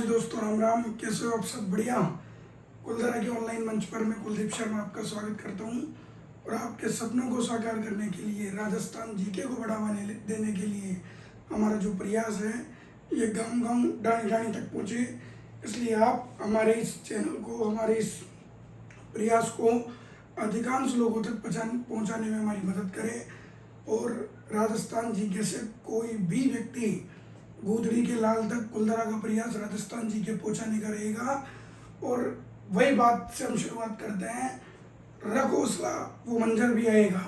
जी दोस्तों, राम राम। कैसे हो आप सब? बढ़िया। कुलधारा के ऑनलाइन मंच पर मैं कुलदीप शर्मा आपका स्वागत करता हूं और आपके सपनों को साकार करने के लिए, राजस्थान जीके को बढ़ावा देने के लिए हमारा जो प्रयास है ये गांव गांव डाणी डाणी तक पहुँचे। इसलिए आप हमारे इस चैनल को, हमारे इस प्रयास को अधिकांश लोगों तक पहुँचाने में हमारी मदद करें और राजस्थान जीके से कोई भी व्यक्ति गोधड़ी के लाल तक कुलधारा का प्रयास राजस्थान जी के पहुंचाने का रहेगा। और वही बात से हम शुरुआत करते हैं। रख हौसला वो मंजर भी आएगा,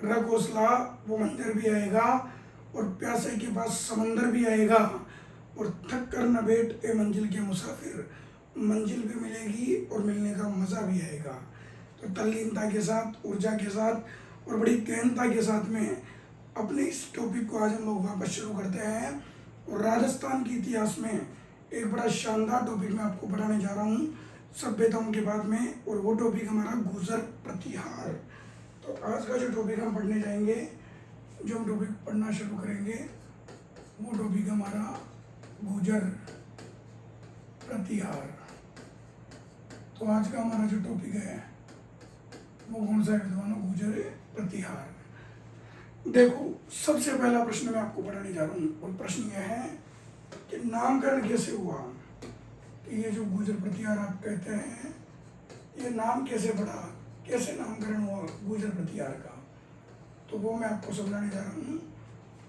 रख हौसला वो मंजर भी आएगा और प्यासे के पास समंदर भी आएगा और थक कर न बैठ ए मंजिल के मुसाफिर, मंजिल भी मिलेगी और मिलने का मज़ा भी आएगा। तो तल्लीनता के साथ, ऊर्जा के साथ और बड़ी गहनता के साथ में अपने इस टॉपिक को आज हम लोग वापस शुरू करते हैं। और राजस्थान के इतिहास में एक बड़ा शानदार टॉपिक मैं आपको पढ़ाने जा रहा हूँ सभ्यताओं के बाद में, और वो टॉपिक हमारा गुर्जर प्रतिहार। तो आज का जो टॉपिक हम पढ़ने जाएंगे, जो हम टॉपिक पढ़ना शुरू करेंगे, वो टॉपिक हमारा गुर्जर प्रतिहार। तो आज का हमारा जो टॉपिक है वो कौन सा है विद्वानों? गुर्जर प्रतिहार। देखो, सबसे पहला प्रश्न मैं आपको पढ़ाने जा रहा हूँ और प्रश्न यह है कि नामकरण कैसे हुआ? कि ये जो गुर्जर प्रतिहार आप कहते हैं, ये नाम कैसे पड़ा, कैसे नामकरण हुआ गुर्जर प्रतिहार का? तो वो मैं आपको समझाने जा रहा हूँ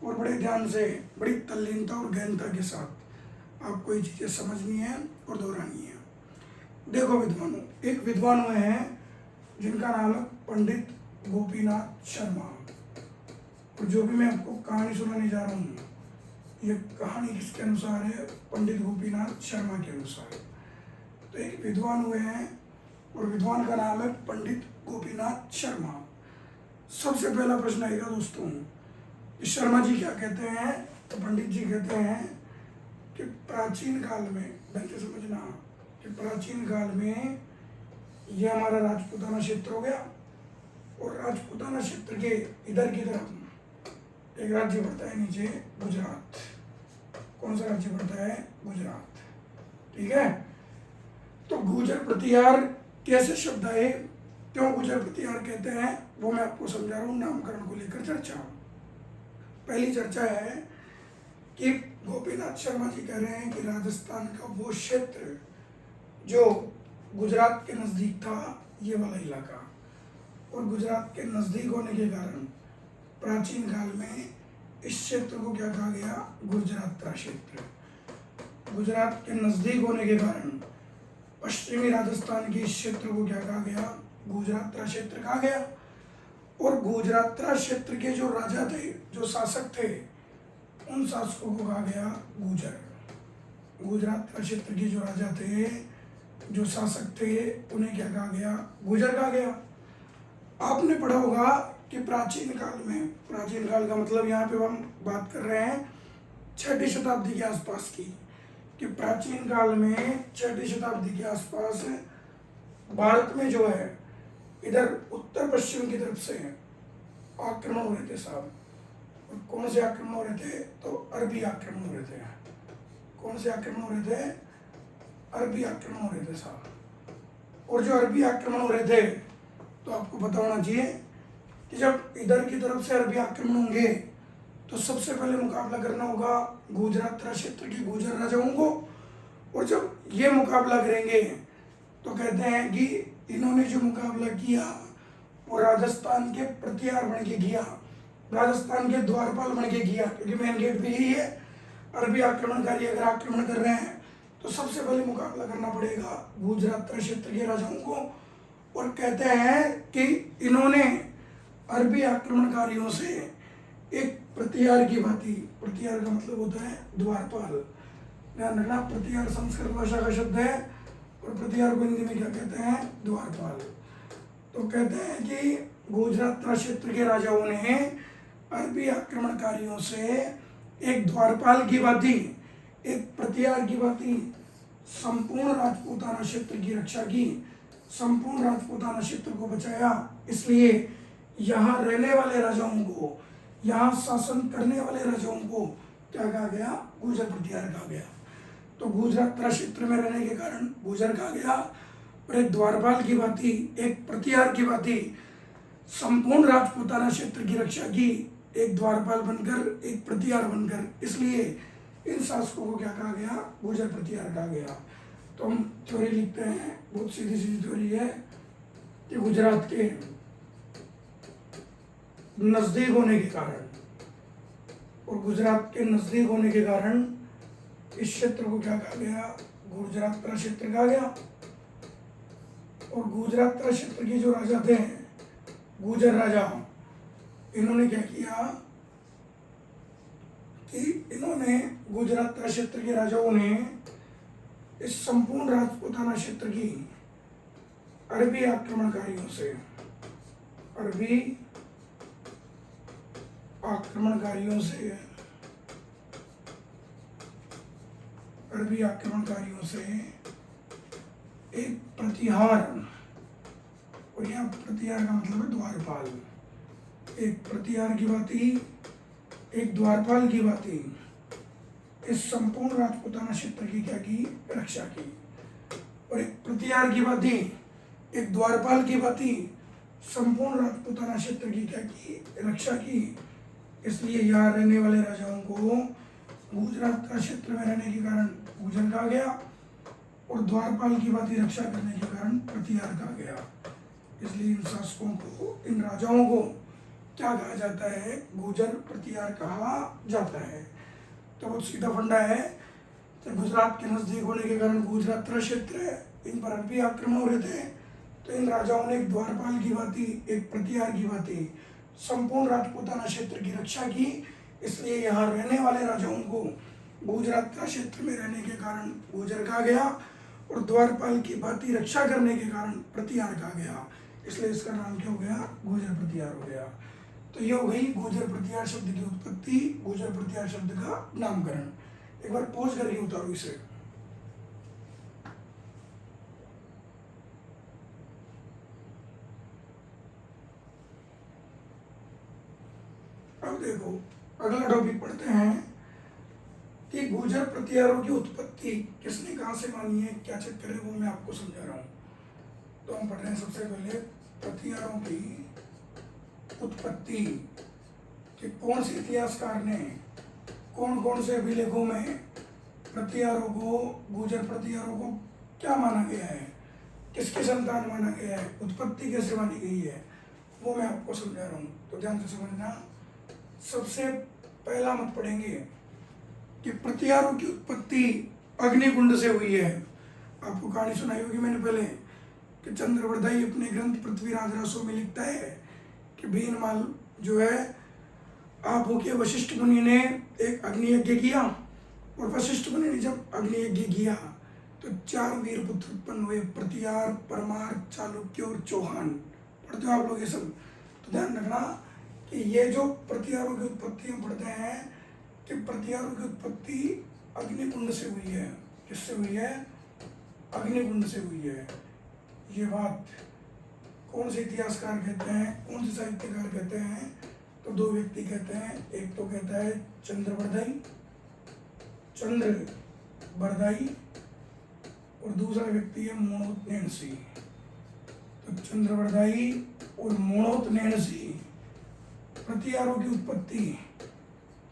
और बड़े ध्यान से, बड़ी तल्लीनता और गहनता के साथ आपको ये चीज़ें समझनी है और दोहरानी है। देखो विद्वानों, एक विद्वान हुए हैं जिनका नाम है पंडित गोपीनाथ शर्मा। और जो भी मैं आपको कहानी सुनाने जा रहा हूँ, ये कहानी किसके अनुसार है? पंडित गोपीनाथ शर्मा के अनुसार। तो एक विद्वान हुए हैं और विद्वान का नाम है पंडित गोपीनाथ शर्मा। सबसे पहला प्रश्न आएगा दोस्तों, शर्मा जी क्या कहते हैं? तो पंडित जी कहते हैं कि प्राचीन काल में, ढंग से समझना, कि प्राचीन काल में ये हमारा राजपूताना क्षेत्र हो गया और राजपूताना क्षेत्र के इधर की तरफ एक राज्य पड़ता है नीचे, गुजरात। कौन सा राज्य पड़ता है? गुजरात। ठीक है। तो गुर्जर प्रतिहार कैसे शब्द आए, क्यों गुर्जर प्रतिहार कहते हैं, वो मैं आपको समझा रहा हूँ। नामकरण को लेकर चर्चा। पहली चर्चा है कि गोपीनाथ शर्मा जी कह रहे हैं कि राजस्थान का वो क्षेत्र जो गुजरात के नज़दीक था, ये वाला इलाका, और गुजरात के नज़दीक होने के कारण प्राचीन काल में इस क्षेत्र को क्या कहा गया? गुर्जरात्रा क्षेत्र। गुजरात के नज़दीक होने के कारण पश्चिमी राजस्थान के इस क्षेत्र को क्या कहा गया? गुजरात्रा क्षेत्र कहा गया। और गुजरात्रा क्षेत्र के जो राजा थे, जो शासक थे, उन शासकों को कहा गया गुर्जर। गुजरात्रा क्षेत्र के जो राजा थे, जो शासक थे, उन्हें क्या कहा गया? गुर्जर कहा गया। आपने पढ़ा होगा कि प्राचीन काल में, प्राचीन काल का मतलब यहाँ पे हम बात कर रहे हैं 6वीं शताब्दी के आसपास की, कि प्राचीन काल में 6वीं शताब्दी के आसपास भारत में जो है, इधर उत्तर पश्चिम की तरफ से आक्रमण हो रहे थे साहब। और कौन से आक्रमण हो रहे थे? तो अरबी आक्रमण हो रहे थे। कौन से आक्रमण हो रहे थे? अरबी आक्रमण हो रहे थे साहब। और जो अरबी आक्रमण हो रहे थे, तो आपको पता होना चाहिए कि जब इधर की तरफ से अरबी आक्रमण होंगे तो सबसे पहले मुकाबला करना होगा गुजरात क्षेत्र के गुर्जर राजाओं को। और जब ये मुकाबला करेंगे तो कहते हैं कि इन्होंने जो मुकाबला किया वो राजस्थान के प्रतिहार बन के किया, राजस्थान के द्वारपाल बन के किया, क्योंकि मेन गेट भी यही है। अरबी आक्रमणकारी अगर आक्रमण कर रहे हैं तो सबसे पहले मुकाबला करना पड़ेगा गुजरात क्षेत्र के राजाओं को। और कहते हैं कि इन्होंने अरबी आक्रमणकारियों से एक प्रतिहार की भांति, प्रतिहार का मतलब होता है द्वारपाल, ध्यान रखना, प्रतिहार संस्कृत भाषा का शब्द है और प्रतिहार को हिंदी में क्या कहते हैं? द्वारपाल। तो कहते हैं कि गुजरात क्षेत्र के राजाओं ने अरबी आक्रमणकारियों से एक द्वारपाल की भांति, एक प्रतिहार की भांति संपूर्ण राजपूताना क्षेत्र की रक्षा की, संपूर्ण राजपूताना क्षेत्र को बचाया। इसलिए यहाँ रहने वाले राजाओं को, यहाँ शासन करने वाले राजाओं को क्या कहा गया? गुर्जर प्रतिहार कहा गया। तो गुजरात क्षेत्र में रहने के कारण गुजर कहा गया। और एक द्वारपाल की भांति, एक प्रतिहार की भांति संपूर्ण राजपूताना क्षेत्र की रक्षा की, एक द्वारपाल बनकर, एक प्रतिहार बनकर, इसलिए इन शासकों को क्या कहा गया? गुजर प्रतिहार कहा गया। तो हम थ्योरी लिखते हैं, बहुत सीधी सीधी थ्योरी है कि गुजरात के नजदीक होने के कारण, और गुजरात के नजदीक होने के कारण इस क्षेत्र को क्या कहा गया? गुजरात क्षेत्र कहा गया। और गुजरात क्षेत्र के जो राजा थे, गुजर राजा, इन्होंने क्या किया कि इन्होंने गुजरात क्षेत्र के राजाओं ने इस संपूर्ण राजपूताना क्षेत्र की अरबी आक्रमणकारियों से, अरबी आक्रमणकारियों से एक प्रतिहार, और यहाँ प्रतिहार का मतलब है द्वारपाल, एक प्रतिहार की भांति, एक द्वारपाल की भांति इस संपूर्ण राजपूताना क्षेत्र की क्या की? रक्षा की। और एक प्रतिहार की भांति, एक द्वारपाल की भांति संपूर्ण राजपूताना क्षेत्र की क्या की? रक्षा की। इसलिए यहाँ रहने वाले राजाओं को गुजरात क्षेत्र में रहने के कारण गुजर कहा गया, और द्वारपाल की भांति रक्षा करने के कारण प्रतिहार कहा गया। इसलिए इन शासकों को, इन राजाओं को क्या कहा जाता है? गुजर प्रतिहार कहा जाता है। तो बहुत सीधा फंडा है कि गुजरात के नजदीक होने के कारण गुजरात क्षेत्र है, इन पर अरबी आक्रमण हो रहे थे, तो इन राजाओं ने एक द्वारपाल की भांति, एक प्रतिहार की भांति संपूर्ण राजपूताना क्षेत्र की रक्षा की। इसलिए यहाँ रहने वाले राजाओं को गुजरात क्षेत्र में रहने के कारण गुजर कहा गया, और द्वारपाल की भांति रक्षा करने के कारण प्रतिहार कहा गया। इसलिए इसका नाम क्या हो गया? गुजर प्रतिहार हो गया। तो ये हो गई गुजर प्रतिहार शब्द की उत्पत्ति, गुजर प्रतिहार शब्द का नामकरण। एक बार पॉज करके उतारो इसे। अब देखो अगला टॉपिक पढ़ते हैं कि गुजर प्रतिहारों की उत्पत्ति किसने कहाँ से मानी है, क्या चक्कर है, वो मैं आपको समझा रहा हूँ। तो हम पढ़ रहे हैं सबसे पहले प्रतिहारों की उत्पत्ति कि कौन से इतिहासकार ने कौन कौन से अभिलेखों में प्रतिहारों को, गुजर प्रतिहारों को क्या माना गया है, किसके संतान माना गया है, उत्पत्ति कैसे मानी गई है, वो मैं आपको समझा रहा हूँ। तो ध्यान से समझना। सबसे पहला मत पढ़ेंगे कि प्रतिहारों की उत्पत्ति अग्निकुंड से हुई है। आपको कहानी सुनाई होगी मैंने पहले कि चंद्रवरदाई अपने ग्रंथ पृथ्वीराज रासो में लिखता है कि भीनमाल जो है, आप के वशिष्ठ मुनि ने एक अग्नि यज्ञ किया, और वशिष्ठ मुनि ने जब अग्नि यज्ञ किया तो 4 वीर पुत्र उत्पन्न हुए, प्रतिहार, परमार, चालुक्य और चौहान। पढ़ते हो आप लोग ये सब? तो ध्यान रखना कि ये जो प्रतिहारों की उत्पत्ति हम पढ़ते हैं कि प्रतिहारों की उत्पत्ति अग्निकुंड से हुई है। किससे हुई है? अग्निकुंड से हुई है। ये बात कौन से इतिहासकार कहते हैं, कौन से साहित्यकार कहते हैं? तो 2 व्यक्ति कहते हैं। एक तो कहता है चंद्रवरदाई, और दूसरा व्यक्ति है मोणोत नैणसी। तो चंद्रवरदाई और मोणोत नैणसी प्रतिहारों की उत्पत्ति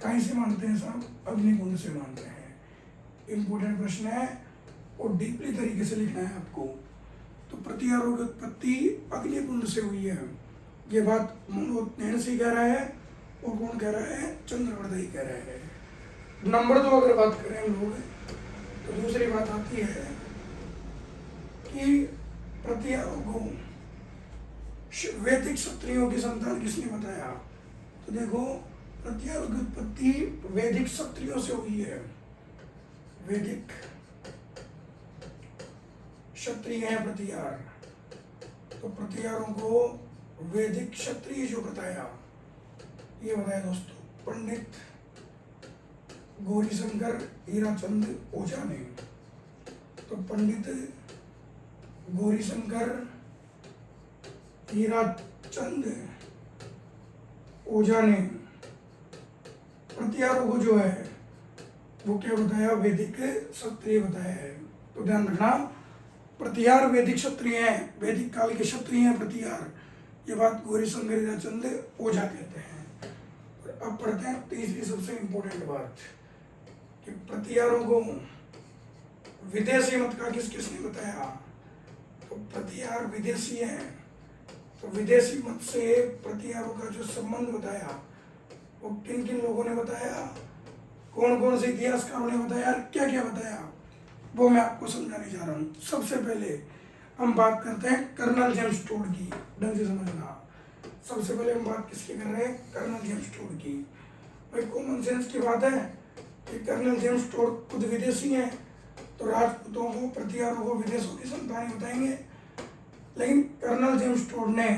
कहीं से मानते हैं साहब? अग्निकुंड से मानते हैं। इंपोर्टेंट प्रश्न है और डीपली तरीके से लिखना है आपको। तो प्रतिहारों की उत्पत्ति अग्निकुंड से हुई है, ये बात मोणोत नैणसी कह रहा है, और कौन कह रहा है? चंद्रवरदाई कह रहा है। नंबर 2 अगर बात करें हम लोग, तो दूसरी बात आती है कि प्रतिहारों को वैदिक क्षत्रियों की संतान किसने बताया? तो देखो प्रतिहारों की उत्पत्ति वैदिक क्षत्रियों से हुई है। वैदिक क्षत्रिय है प्रतिहार, तो प्रतिहारों को वैदिक क्षत्रिय जो बताया, ये बताया दोस्तों पंडित गौरीशंकर हीराचंद ओझा ने। तो पंडित गौरीशंकर हीराचंद ओझा ने प्रतिहारों को जो है वो क्या बताया, वैदिक क्षत्रिय बताया है। तो ध्यान रखना, प्रतिहार वैदिक क्षत्रिय हैं, वैदिक काल के क्षत्रिय हैं प्रतिहार, ये बात गौरीशंकर हीराचंद ओझा कहते हैं। और अब पढ़ते हैं तीसरी सबसे इंपॉर्टेंट बात कि प्रतिहारों को विदेशी मत का किस किसने बताया। तो प्रतिहार विदेशी है, तो विदेशी मत से प्रतिहारों का जो संबंध बताया वो किन किन लोगों ने बताया, कौन कौन से इतिहासकारों ने बताया, क्या क्या बताया, वो मैं आपको समझाने जा रहा हूँ। सबसे पहले हम बात करते हैं कर्नल जेम्स टोड की, ढंग से समझना। सबसे पहले हम बात किसकी कर रहे हैं, कर्नल जेम्स टोड की। भाई कॉमन सेंस की बात है कि कर्नल जेम्स टोड खुद विदेशी हैं, तो राजपूतों को प्रतिहारों को विदेशों की संतान बताएंगे। लेकिन कर्नल जेम्स टोड ने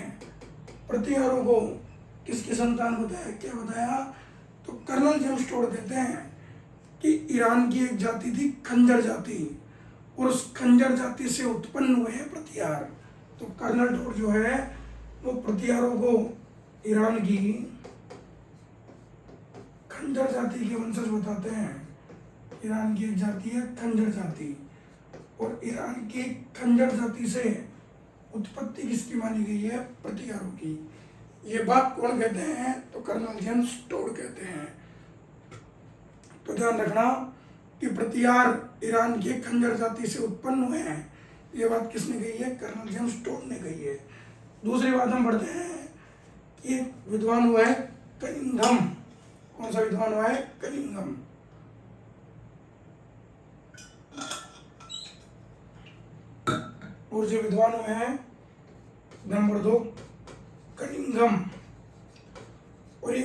प्रतिहारों को किसकी संतान बताया, क्या बताया, तो कर्नल जेम्स टोड कहते हैं कि ईरान की एक जाति थी खंजर जाति, और उस खंजर जाति से उत्पन्न हुए हैं प्रतिहार। तो कर्नल टोड जो है वो प्रतिहारों को ईरान की खंजर जाति के वंशज बताते हैं। ईरान की एक जाति है खंजर जाति, और ईरान की खंजर जाति से उत्पत्ति किसकी मानी गई है, प्रतिहारों की। ये बात कौन कहते हैं, तो कर्नल जेम्स टोड कहते हैं। तो ध्यान रखना कि प्रतिहार ईरान के खंजर जाति से उत्पन्न हुए हैं, ये बात किसने कही है, कर्नल जेम्स टोड ने कही है। दूसरी बात हम बढ़ते हैं कि एक विद्वान हुआ है कनिंघम। कौन सा विद्वान हुआ है, कनिंघम। और जो विद्वान हुए हैं नंबर 2 कनिंघम, और ये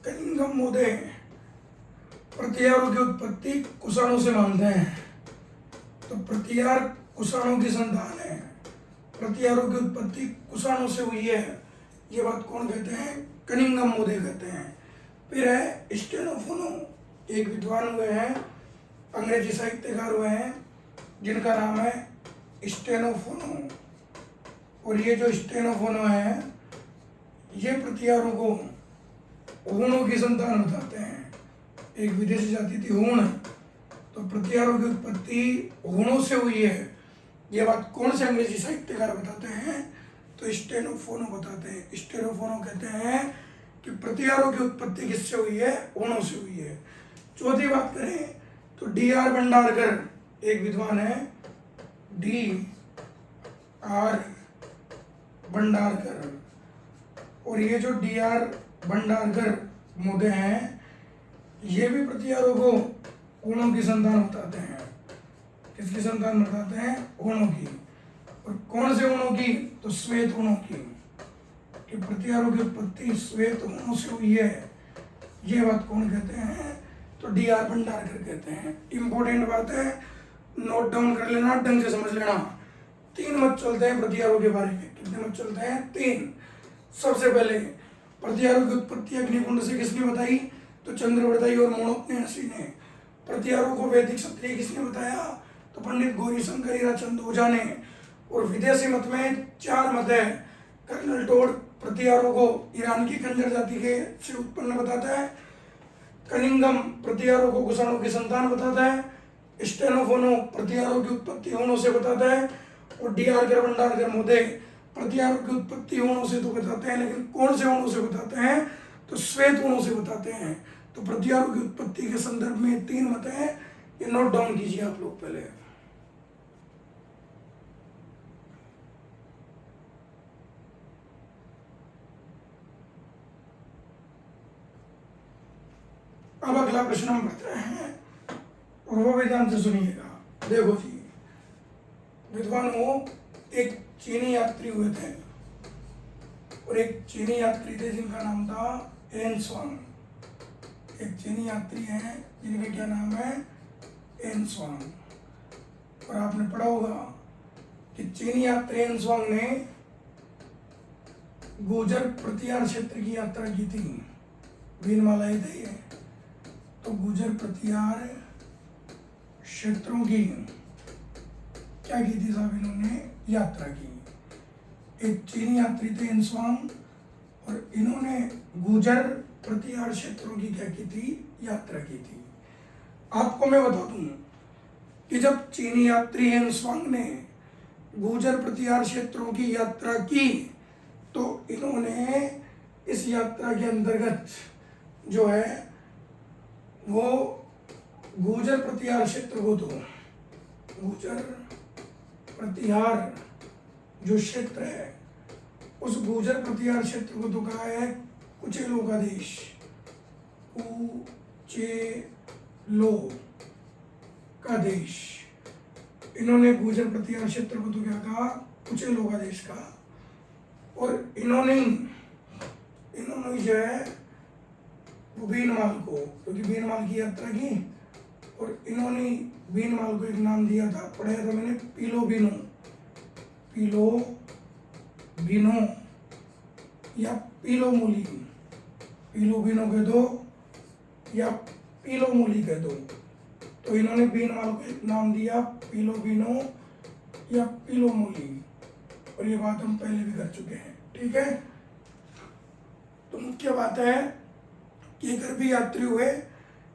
कनिंघम महोदय प्रतिहारों की उत्पत्ति कुषाणों से मानते हैं। तो प्रतिहार कुषाणों की संतान है, प्रतिहारों की उत्पत्ति कुषाणों से हुई है, ये बात कौन कहते हैं, कनिंघम महोदय कहते हैं। फिर है स्टेनोफोनो, एक विद्वान हुए हैं, अंग्रेजी साहित्यकार हुए हैं, जिनका नाम है स्टेनोफोनो। और ये जो स्टेनोफोनो है ये प्रतिहारों को हूणों की संतान बताते हैं। एक विदेशी जाति थी हूण, तो प्रतिहारों की उत्पत्ति हूणों से हुई है, ये बात कौन से अंग्रेजी साहित्यकार बताते हैं, तो स्टेनोफोनो बताते हैं। स्टेनोफोनो कहते हैं कि प्रतिहारों की उत्पत्ति किससे हुई है, हूणों से हुई है। चौथी बात करें तो D.R. भंडारकर एक विद्वान है, D.R. भंडारकर, और ये जो D.R. भंडारकर महोदय हैं ये भी प्रतिहारों को हूणों की संतान बताते हैं। किसकी संतान बताते हैं, हूणों की। और कौन से हूणों की, तो श्वेत हूणों की, कि प्रतिहारों की उत्पत्ति श्वेत हूणों से हुई है, ये बात कौन कहते हैं, तो D.R. भंडारकर कहते हैं। इंपॉर्टेंट बात है, नोट डाउन कर लेना, ढंग से समझ लेना। 3 मत चलते हैं प्रतिहारों के बारे में। कितने मत चलते हैं, 3। सबसे पहले प्रतिहारों की उत्पत्ति अग्निकुंड से किसने बताई, तो चंद्रवर्ती और मोणोपनेसी ने। प्रतिहारों को वैदिक क्षत्रिय किसने बताया, तो पंडित गौरीशंकर हीराचंद ओझा ने। और विदेशी मत में 4 मत है। कर्नल टोड प्रतिहारों को ईरान की खंजर जाति के से उत्पन्न बताता है, कनिंघम प्रतिहारों को कुषाणों की संतान बताता है, स्टेनोफोनो प्रतिहारों की उत्पत्ति हूणों से बताता है, और D.R. भंडारकर महोदय प्रतिहारों की उत्पत्ति हूणों से तो बताते हैं, लेकिन कौन से हूणों से बताते हैं, तो श्वेत हूणों से बताते हैं। तो प्रतिहारों की उत्पत्ति के संदर्भ में 3 मत हैं, ये नोट डाउन कीजिए आप लोग पहले। अब अगला प्रश्न हम पढ़ते हैं, और वो भी ध्यान से सुनिएगा। देखो जी, विद्वानों एक चीनी यात्री हुए थे, और एक चीनी यात्री थे जिनका नाम था एन स्वांग। एक चीनी यात्री हैं जिनका क्या नाम है, एन स्वांग। और आपने पढ़ा होगा कि चीनी यात्री एन स्वांग ने गुर्जर प्रतिहार क्षेत्र की यात्रा की थी। वीरमाला थे ये, तो गुर्जर प्रतिहार क्षेत्रों की क्या की थी साहब, इन्होंने यात्रा की। एक चीनी यात्री थे एन स्वांग, और इन्होंने गुर्जर प्रतिहार क्षेत्रों की क्या की थी, यात्रा की थी। आपको मैं बता दूं कि जब चीनी यात्री हेंसवांग ने गुर्जर प्रतिहार क्षेत्रों की यात्रा की तो इन्होंने इस यात्रा के अंतर्गत जो है वो गुर्जर प्रतिहार क्षेत्र को, तो गुर्जर प्रतिहार जो क्षेत्र है उस गुर्जर प्रतिहार क्षेत्र को तो कहा है कुचेलो का देश, कुचेलो का देश। इन्होंने गुर्जर प्रतिहार क्षेत्र को तो क्या कहा, कुचेलो का देश कहा। और इन्होंने जो है वो बीनमाल को, क्योंकि बीनमाल की यात्रा की और इन्होंने बीनमाल को एक नाम दिया था, पढ़ाया था मैंने, पीलोबिनो, पीलोबिनो या पीलोमूली, पीलोबिनो कह दो या पीलोमूली कह दो। तो इन्होंने बीनमाल को एक नाम दिया पीलोबिनो या पीलोमूली, और ये बात हम पहले भी कर चुके हैं, ठीक है। तो मुख्य बात है कि एक अरबी यात्री हुए,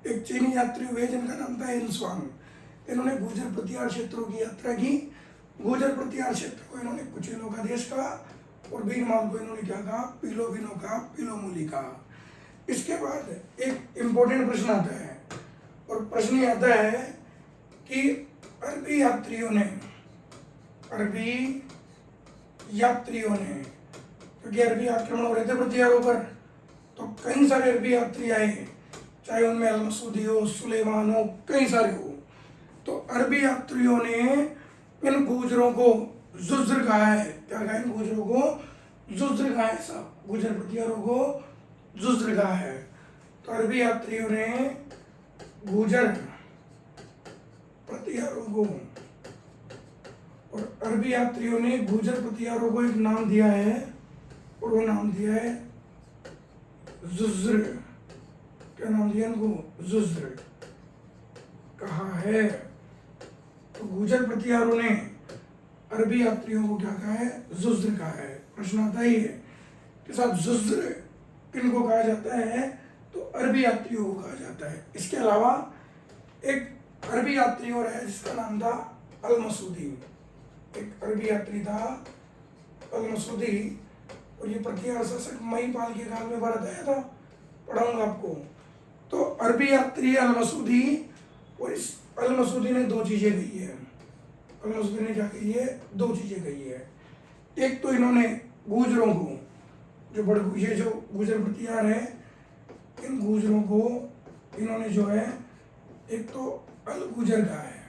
एक चीनी यात्री हुए जिनका नाम था हेंसवांग। इन्होंने गुर्जर प्रतिहार क्षेत्रों की यात्रा की। गुर्जर प्रतिहार क्षेत्र को इन्होंने कुचेलो का देश कहा और बीनमाल को इन्होंने क्या कहा, पीलोबिनो कहा, पीलोमूली कहा। इसके बाद एक इम्पोर्टेंट प्रश्न आता है, और प्रश्न ये आता है कि अरबी यात्रियों ने, क्योंकि अरबी आक्रमण हो रहे थे प्रतिहारों पर, तो कई सारे अरबी यात्री आए, चाहे उनमें अल मसूदी हो, सुलेमान हो, कई सारे हो। तो अरबी यात्रियों ने इन गुर्जरों को जुज्र कहा है। क्या कहा, इन गुर्जरों को जुज्र कहा है साहब, गुर्जर प्रतिहारों को जुज्र कहा है। तो अरबी यात्रियों ने गुर्जर प्रतिहारों को, और अरबी यात्रियों ने गुर्जर प्रतिहारों को एक नाम दिया है, और वो नाम दिया है जुज्र। क्या नाम दिया इनको, जुज्र कहा है। तो गुर्जर प्रतिहारों ने अरबी यात्रियों को क्या कहा है, जुज्र कहा है। प्रश्न आता ही है कि साहब जुज्र किनको कहा जाता है, तो अरबी यात्रियों को कहा जाता है। इसके अलावा एक अरबी यात्री और है जिसका नाम था अल मसूदी। एक अरबी यात्री था अल मसूदी, और ये प्रतिहार शासक महिपाल के काल में भारत आया था, पढ़ाऊंगा आपको। तो अरबी यात्री अल मसूदी, और इस अल मसूदी ने दो चीजें कही है। अल मसूदी ने क्या कही है, दो चीजें कही है। एक तो इन्होंने गुर्जरों को, ये जो गुर्जर प्रतिहार है, इन गुर्जरों को इन्होंने जो है एक तो अल गुर्जर कहा है।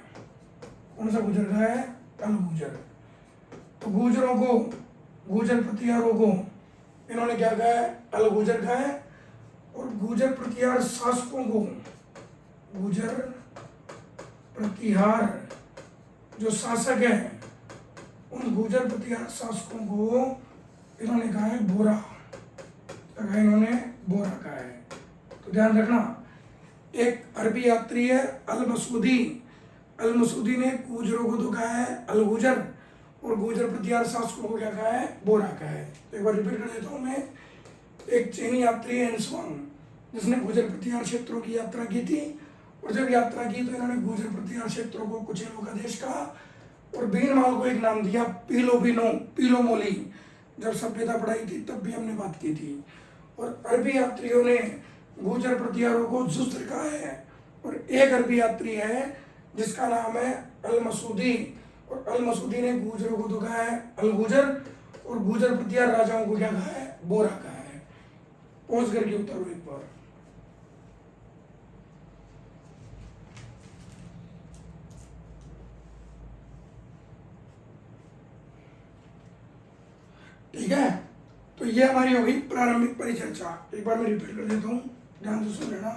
कौन सा गुर्जर कहा है, अल गुर्जर। तो गुर्जरों को, गुर्जर प्रतिहारों को इन्होंने क्या कहा है, अल गुर्जर कहा है। और गुर्जर प्रतिहार शासकों को, गुर्जर प्रतिहार जो शासक है, उन गुर्जर प्रतिहार शासकों को इन्होंने कहा है बोरा, कहा इन्होंने बोरा कहा है। तो ध्यान रखना, एक अरबी यात्री है अल मसूदी, अल मसूदी ने गुर्जरों को तो कहा है अल गुर्जर, और गुर्जर प्रतिहार शासकों को क्या कहा है, बोरा कहा है। तो एक बार रिपीट कर देता हूँ मैं। एक चीनी यात्री है हेंसवांग, जिसने गुर्जर प्रतिहार क्षेत्रों की यात्रा की थी, और जब यात्रा की तो इन्होंने गुर्जर प्रतिहार क्षेत्रों को कुचेलो का देश कहा, और बीनमाल को एक नाम दिया पीलोबिनो, पीलोमोली। जब सभ्यता पढ़ाई थी तब भी हमने बात की थी। और अरबी यात्रियों ने गुर्जर प्रतिहारों को जुज्र कहा है। और एक अरबी यात्री है जिसका नाम है अल मसूदी, और अल मसूदी ने गुर्जरों को तो कहा है अल गुर्जर, और गुर्जर प्रतिहार राजाओं को क्या कहा है, बोरा कहा है। पहुंच करके उतारो एक बार। ठीक है, तो ये हमारी हो गई प्रारंभिक परिचर्चा। एक बार मैं रिपीट कर देता हूँ, ध्यान से सुन लेना।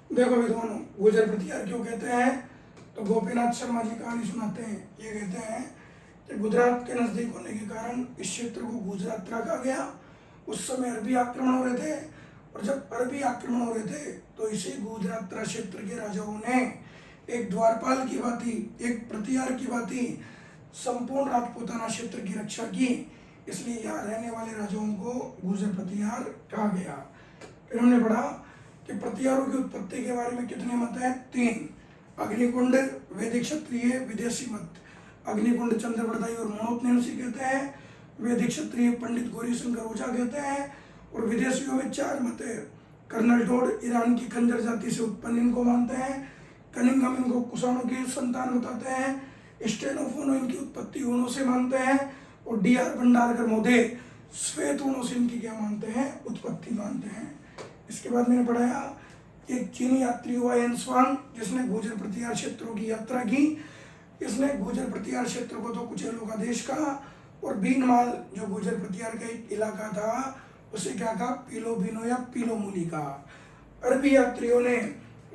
देखो विद्वानों, गुर्जर प्रतिहार क्यों कहते हैं, तो गोपीनाथ शर्मा जी कहानी सुनाते हैं। ये कहते हैं कि गुजरात के नजदीक होने के कारण इस क्षेत्र को गुजरात्रा कहा गया। उस समय अरबी आक्रमण हो रहे थे, और जब अरबी आक्रमण हो रहे थे तो इसी गुजरात्रा क्षेत्र के राजाओं ने एक द्वारपाल की भांति, एक प्रतिहार की भांति संपूर्ण राजपूताना क्षेत्र की रक्षा की। इसलिए यहाँ रहने वाले राजाओं को गुर्जर प्रतिहार कहा गया। फिर हमने पढ़ा कि प्रतिहारों की उत्पत्ति के बारे में कितने मत हैं, 3। अग्निकुंड वैदिक क्षत्रिय विदेशी मत, अग्निकुंड चंद्रवरदाई और मनोज नेंसी कहते हैं, वैदिक क्षत्रिय पंडित गौरीशंकर ओझा कहते हैं, और विदेशियों में 4 मत है। कर्नल टोड ईरान की खंजर जाति से उत्पन्न इनको मानते हैं, कनिंघम इनको कुषाणों की संतान बताते हैं, स्टेनोफोनो इनकी उत्पत्ति ऊनों से मानते हैं, और डी.आर. भंडारकर महोदय श्वेत ऊनों से इनकी क्या मानते हैं, उत्पत्ति मानते हैं। इसके बाद मैंने पढ़ाया एक चीनी यात्री हुआ एन स्वांग, जिसने गुर्जर प्रतिहार क्षेत्रों की यात्रा की। इसने गुर्जर प्रतिहार क्षेत्र को तो कुचेलों का देश कहा, और बीनमाल जो गुर्जर प्रतिहार का एक इलाका था उसे क्या कहा, पीलो बीनो या पीलो मुली कहा। अरबी यात्रियों ने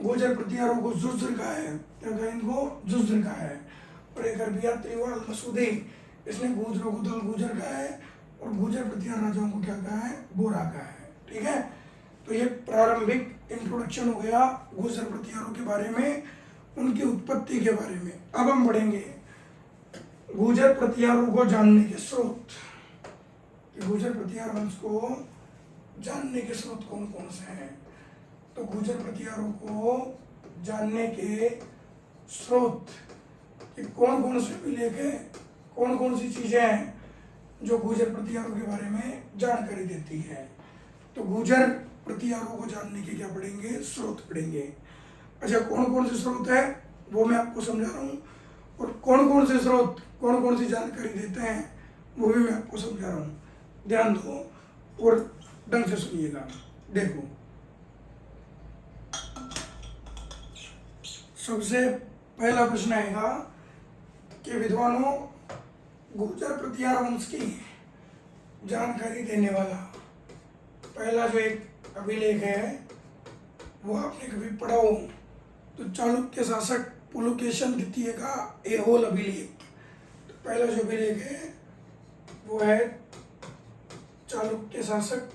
गुर्जर प्रतिहारों को जुज्र कहा है, क्या कहा इनको, जुज्र कहा है। और एक अरबी यात्री हुआ मसूदी, इसने गुर्जरों को दल गुर्जर कहा है, और गुर्जर प्रतिहार राजाओं को क्या कहा है, बोरा कहा है। ठीक है, तो ये प्रारंभिक इंट्रोडक्शन हो गया गुर्जर प्रतिहारों के बारे में, उनकी उत्पत्ति के बारे में। अब हम बढ़ेंगे गुर्जर प्रतिहारों को जानने के स्रोत, गुर्जर प्रतिहार वंश को जानने के स्रोत कौन कौन से हैं। तो गुर्जर प्रतिहारों को जानने के स्रोत कि कौन कौन से अभिलेख है, कौन कौन सी चीजें हैं जो गुर्जर प्रतिहारों के बारे में जानकारी देती है। तो गुर्जर प्रतिहारों को जानने के क्या पढ़ेंगे, स्रोत पढ़ेंगे। अच्छा, कौन कौन से स्रोत है वो मैं आपको समझा रहा हूँ, और कौन कौन से स्रोत कौन कौन सी जानकारी देते हैं वो भी मैं आपको समझा रहा हूँ। ध्यान दो और ढंग से सुनिएगा। देखो, सबसे पहला प्रश्न आएगा कि विद्वानों गुर्जर प्रतिहार वंश की जानकारी देने वाला पहला जो एक अभिलेख है वो आपने कभी पढ़ा हो तो चालुक्य शासक पुलकेशन द्वितीय का ऐहोल अभिलेख। तो पहला जो अभिलेख है वो है चालुक्य शासक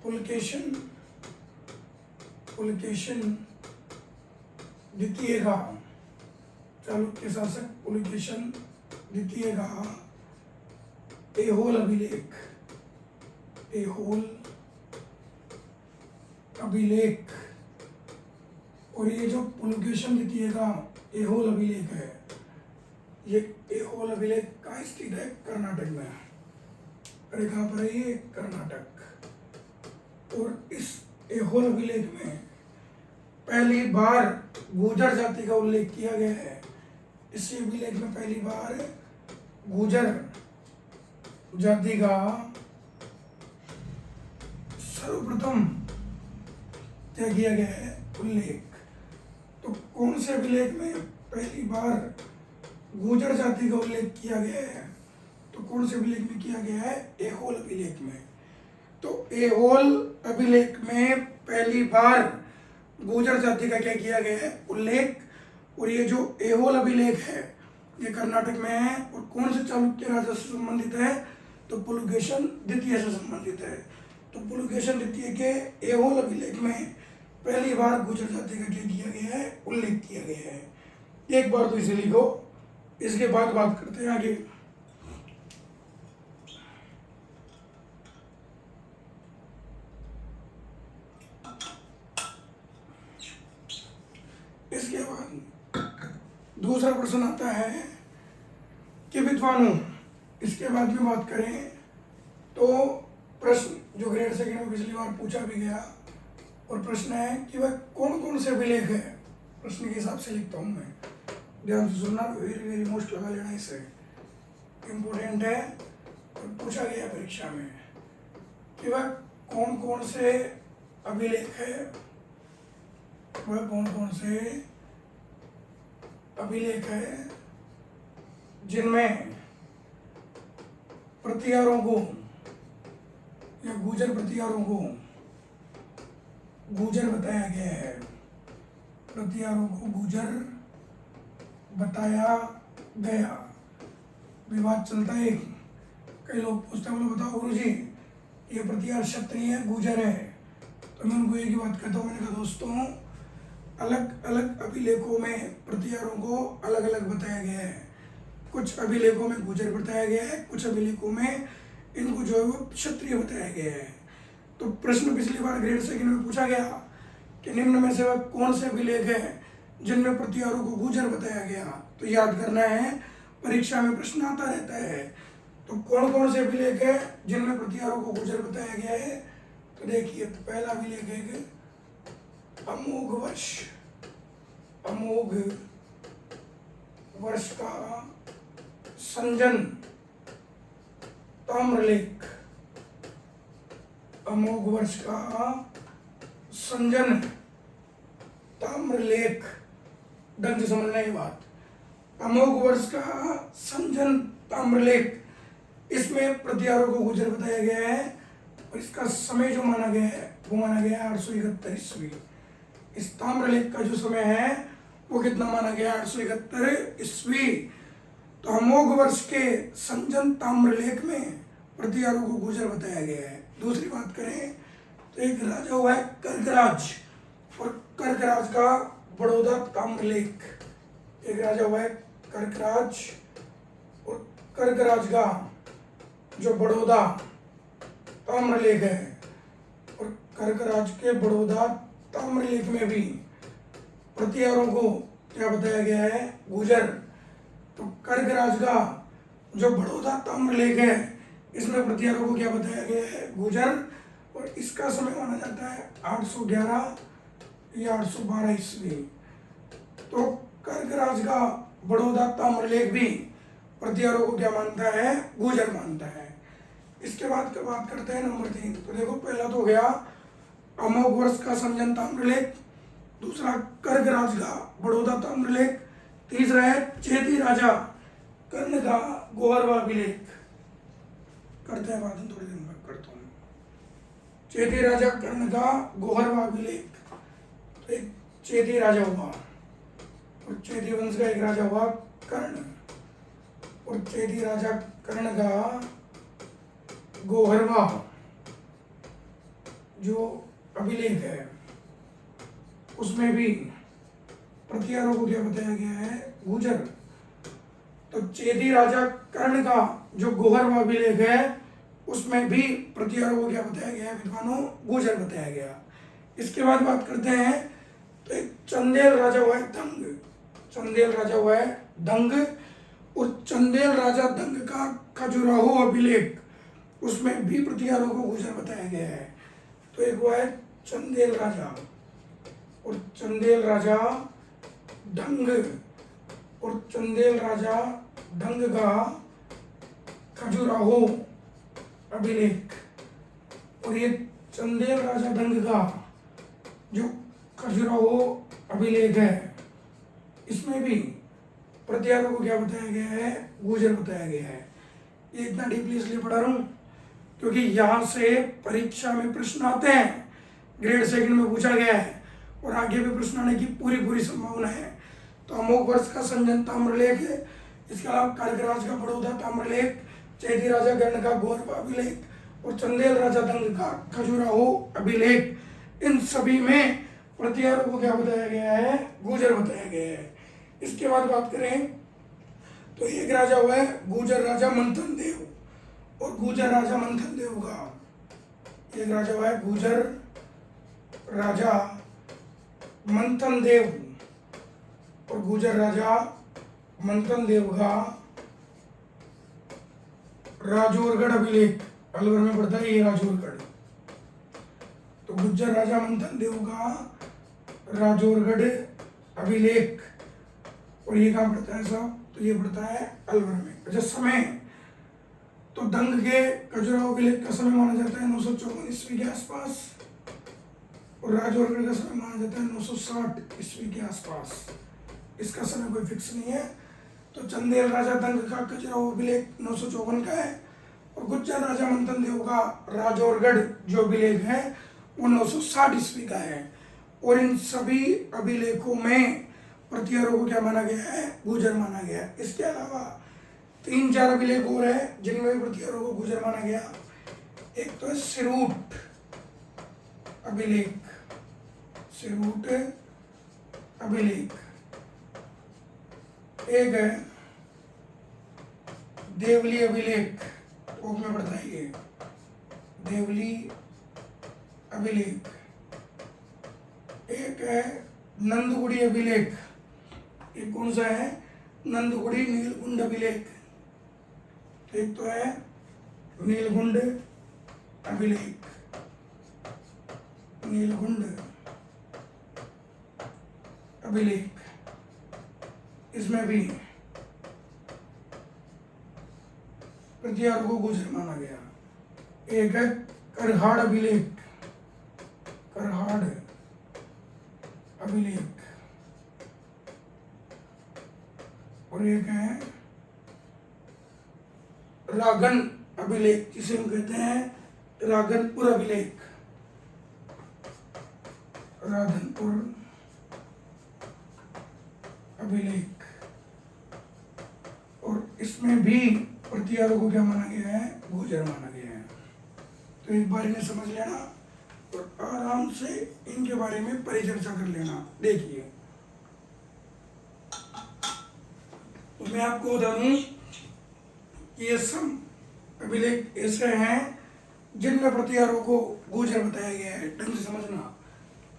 पुलकेशन द्वितीय का, चालुक्य शासक पुलकेशन द्वितीय का ऐहोल अभिलेख, ऐहोल अभिलेख। और ये जो पुलकेशन द्वितीय का ऐहोल अभिलेख है, ये ऐहोल अभिलेख कहाँ स्थित है, कर्नाटक में। अरे कहाँ पर है ये, कर्नाटक। और इस ऐहोल अभिलेख में पहली बार गुर्जर जाति का उल्लेख किया गया है। इसी अभिलेख में पहली बार गुर्जर जाति का सर्वप्रथम क्या किया गया है, उल्लेख। तो कौन से अभिलेख में पहली बार गुर्जर जाति का उल्लेख किया गया है, तो कौन से अभिलेख में किया गया है, ऐहोल अभिलेख में। तो ऐहोल अभिलेख में पहली बार गुर्जर जाति का क्या किया गया है, उल्लेख। और ये जो ऐहोल अभिलेख है ये कर्नाटक में है, और कौन से चालुक्य राजा से संबंधित है, तो पुलकेशन द्वितीय से संबंधित है। तो पुलकेशन द्वितीय के ऐहोल अभिलेख में पहली बार गुर्जर जाति का क्या किया गया है, उल्लेख किया गया है। एक बार तो इसे लिखो, इसके बाद बात करते हैं आगे। इसके बाद दूसरा प्रश्न आता है कि विद्वानों, इसके बाद में बात करें तो प्रश्न जो ग्रेड सेकंड में पिछली बार पूछा भी गया, और प्रश्न है कि वह कौन कौन से अभिलेख है। प्रश्न के हिसाब से लिखता हूँ मैं, ध्यान से सुनना, वेरी वेरी मोस्ट लगा लेना, इसे इम्पोर्टेंट है और पूछा गया परीक्षा में कि वह कौन कौन से अभिलेख है, वह कौन कौन से अभिलेख है जिनमें प्रतिहारों को या गुर्जर प्रतिहारों को गुर्जर बताया गया है, प्रतिहारों को गुर्जर बताया गया। विवाद चलता है, कई लोग पूछते हैं, बोलो बताओ गुरुजी ये प्रतिहार क्षत्रिय है, गुर्जर है। तो मैं उनको एक ही बात कहता हूँ, मैंने कहा दोस्तों अलग अलग अभिलेखों में प्रतिहारों को अलग अलग बताया गया है। कुछ अभिलेखों में गुर्जर बताया गया है, कुछ अभिलेखों में इनको जो है वो क्षत्रिय बताया गया है। तो प्रश्न पिछली बार ग्रेड सेकंड में पूछा गया कि निम्न में से वह कौन से अभिलेख है जिनमें प्रतिहारों को गुजर बताया गया। तो याद करना है, परीक्षा में प्रश्न आता रहता है। तो कौन कौन से अभिलेख है जिनमें प्रतिहारों को गुजर बताया गया है। तो देखिए, तो पहला अभिलेख है कि अमोघ वर्ष, अमोघ वर्ष का संजन ताम्रलेख, अमोघ वर्ष का संजन ताम्रलेख। ढंग से समझना ये बात, अमोघ वर्ष का संजन ताम्रलेख, इसमें प्रतिहारों को गुजर बताया गया है और इसका समय जो माना गया है वो माना गया है 871 ईस्वी। इस ताम्रलेख का जो समय है वो कितना माना गया, 871 ईस्वी। तो अमोघ वर्ष के संजन ताम्रलेख में प्रतिहारों को गुजर बताया गया है। दूसरी बात करें तो एक राजा हुआ है कर्कराज, और कर्कराज का बड़ौदा ताम्रलेख। एक राजा हुआ है कर्कराज, और कर्कराज का जो बड़ौदा ताम्रलेख है, और कर्कराज के बड़ौदा ताम्रलेख में भी प्रतिहारों को क्या बताया गया है, गुजर। तो कर्कराज का जो बड़ौदा ताम्रलेख है इसमें प्रतिहारों को क्या बताया गया है, गुजर। और इसका समय माना जाता है 811 या 812 ईस्वी। तो कर्कराज का बड़ौदा ताम्रलेख भी प्रतिहारों को क्या मानता है, गुजर मानता है। इसके बाद क्या बात करते हैं नंबर 3। तो देखो, पहला तो हो गया अमोघ वर्ष का संजन ताम्रलेख, दूसरा कर्कराज का बड़ौदा ताम्रलेख, तीसरा है चेदी राजा कर्ण का गोहरवा अभिलेख। करते हैं बात, थोड़ी देर में करता हूँ। चेदी राजा कर्ण का गोहरवा अभिलेख, तो एक चेदी राजा हुआ, और चेदी वंश का एक राजा हुआ कर्ण, और चेदी राजा कर्ण का गोहरवा जो अभिलेख है उसमें भी प्रतिहारों को क्या बताया गया है, गुजर। तो चेदी राजा कर्ण का जो गोहरवा अभिलेख है उसमें भी प्रतिहारों को क्या बताया गया है विद्वानों, गुजर बताया गया। इसके बाद बात करते हैं तो एक चंदेल राजा हुआ है दंग, चंदेल राजा हुआ है दंग, और चंदेल राजा दंग का खजुराहो अभिलेख उसमें भी प्रतिहारों को गुजर बताया गया है। तो एक हुआ है चंदेल राजा, और चंदेल राजा दंग, और चंदेल राजा दंग का खजुराहो अभिलेख। और ये चंदेल राजा दंग का जो खजुराहो अभिलेख है इसमें भी प्रतिहारों को क्या बताया गया है, गुजर बताया गया है। ये इतना डीपली इसलिए पढ़ा रहा हूँ क्योंकि यहाँ से परीक्षा में प्रश्न आते हैं, ग्रेड सेकंड में पूछा गया है और आगे भी प्रश्न आने की पूरी संभावना है। तो अमोघ वर्ष का संजन ताम्रलेख है, इसके अलावा कर्कराज का बड़ौदा ताम्रलेख, चेदी राजा कर्ण का गोहरवा अभिलेख और चंदेल राजा दंग का खजुराहो अभिलेख, इन सभी में प्रतिहारों को क्या बताया गया है, गुजर बताया गया है। इसके बाद बात करें तो एक राजा हुआ है गुजर राजा मंथन देव, और गुजर राजा मंथन देव का एक राजा हुआ है गुजर राजा मंथन देव, और गुजर राजा मंथन देव का राजौरगढ़ अभिलेख, अलवर में पड़ता है ये राजौरगढ़। तो गुजर राजा मंथन देव का राजौरगढ़ अभिलेख, और ये कहाँ पड़ता है साहब, तो ये पड़ता है अलवर में। अच्छा, समय तो दंग के खजुराहो अभिलेख का समय माना जाता है 954 ईस्वी के आसपास, और राजौरगढ़ का समय माना जाता है 960 ईस्वी के आसपास। इसका समय कोई फिक्स नहीं है। तो चंदेल राजा दंग का खजुराहो अभिलेख 954 का है, और गुज्जर राजा मंथन देव का राजौरगढ़ जो अभिलेख है वो 960 ईस्वी का है। और इन सभी अभिलेखों में प्रतिहारों को क्या माना गया है, गुजर माना गया है। इसके अलावा 3-4 अभिलेख और है जिनमें प्रतिहारों को गुजर माना गया। एक तो है सिरूट अभिलेख, सिरूट अभिलेख, एक है देवली अभिलेख, टॉप में पड़ता है ये देवली अभिलेख, एक है नंदगुड़ी अभिलेख, ये कौन सा है? नंदगुड़ी नीलगुंड अभिलेख। एक तो है नीलगुंड अभिलेख, नीलगुंड अभिलेख, इसमें भी प्रतिहार को गुजर माना गया। एक है करहाड़ अभिलेख, करहाड़ अभिलेख, और एक है रागन अभिलेख, जिसे हम कहते हैं रागनपुर अभिलेख, राधनपुर अभिलेख। और इसमें भी प्रतिहारों को क्या माना गया है? गुजर माना गया है। तो एक बार इन्हें समझ लेना और आराम से इनके बारे में परिचर्चा कर लेना। देखिए, तो मैं आपको बता दूं कि ये सब अभिलेख ऐसे हैं जिनमें प्रतिहारों को गुजर बताया गया है। ढंग से समझना।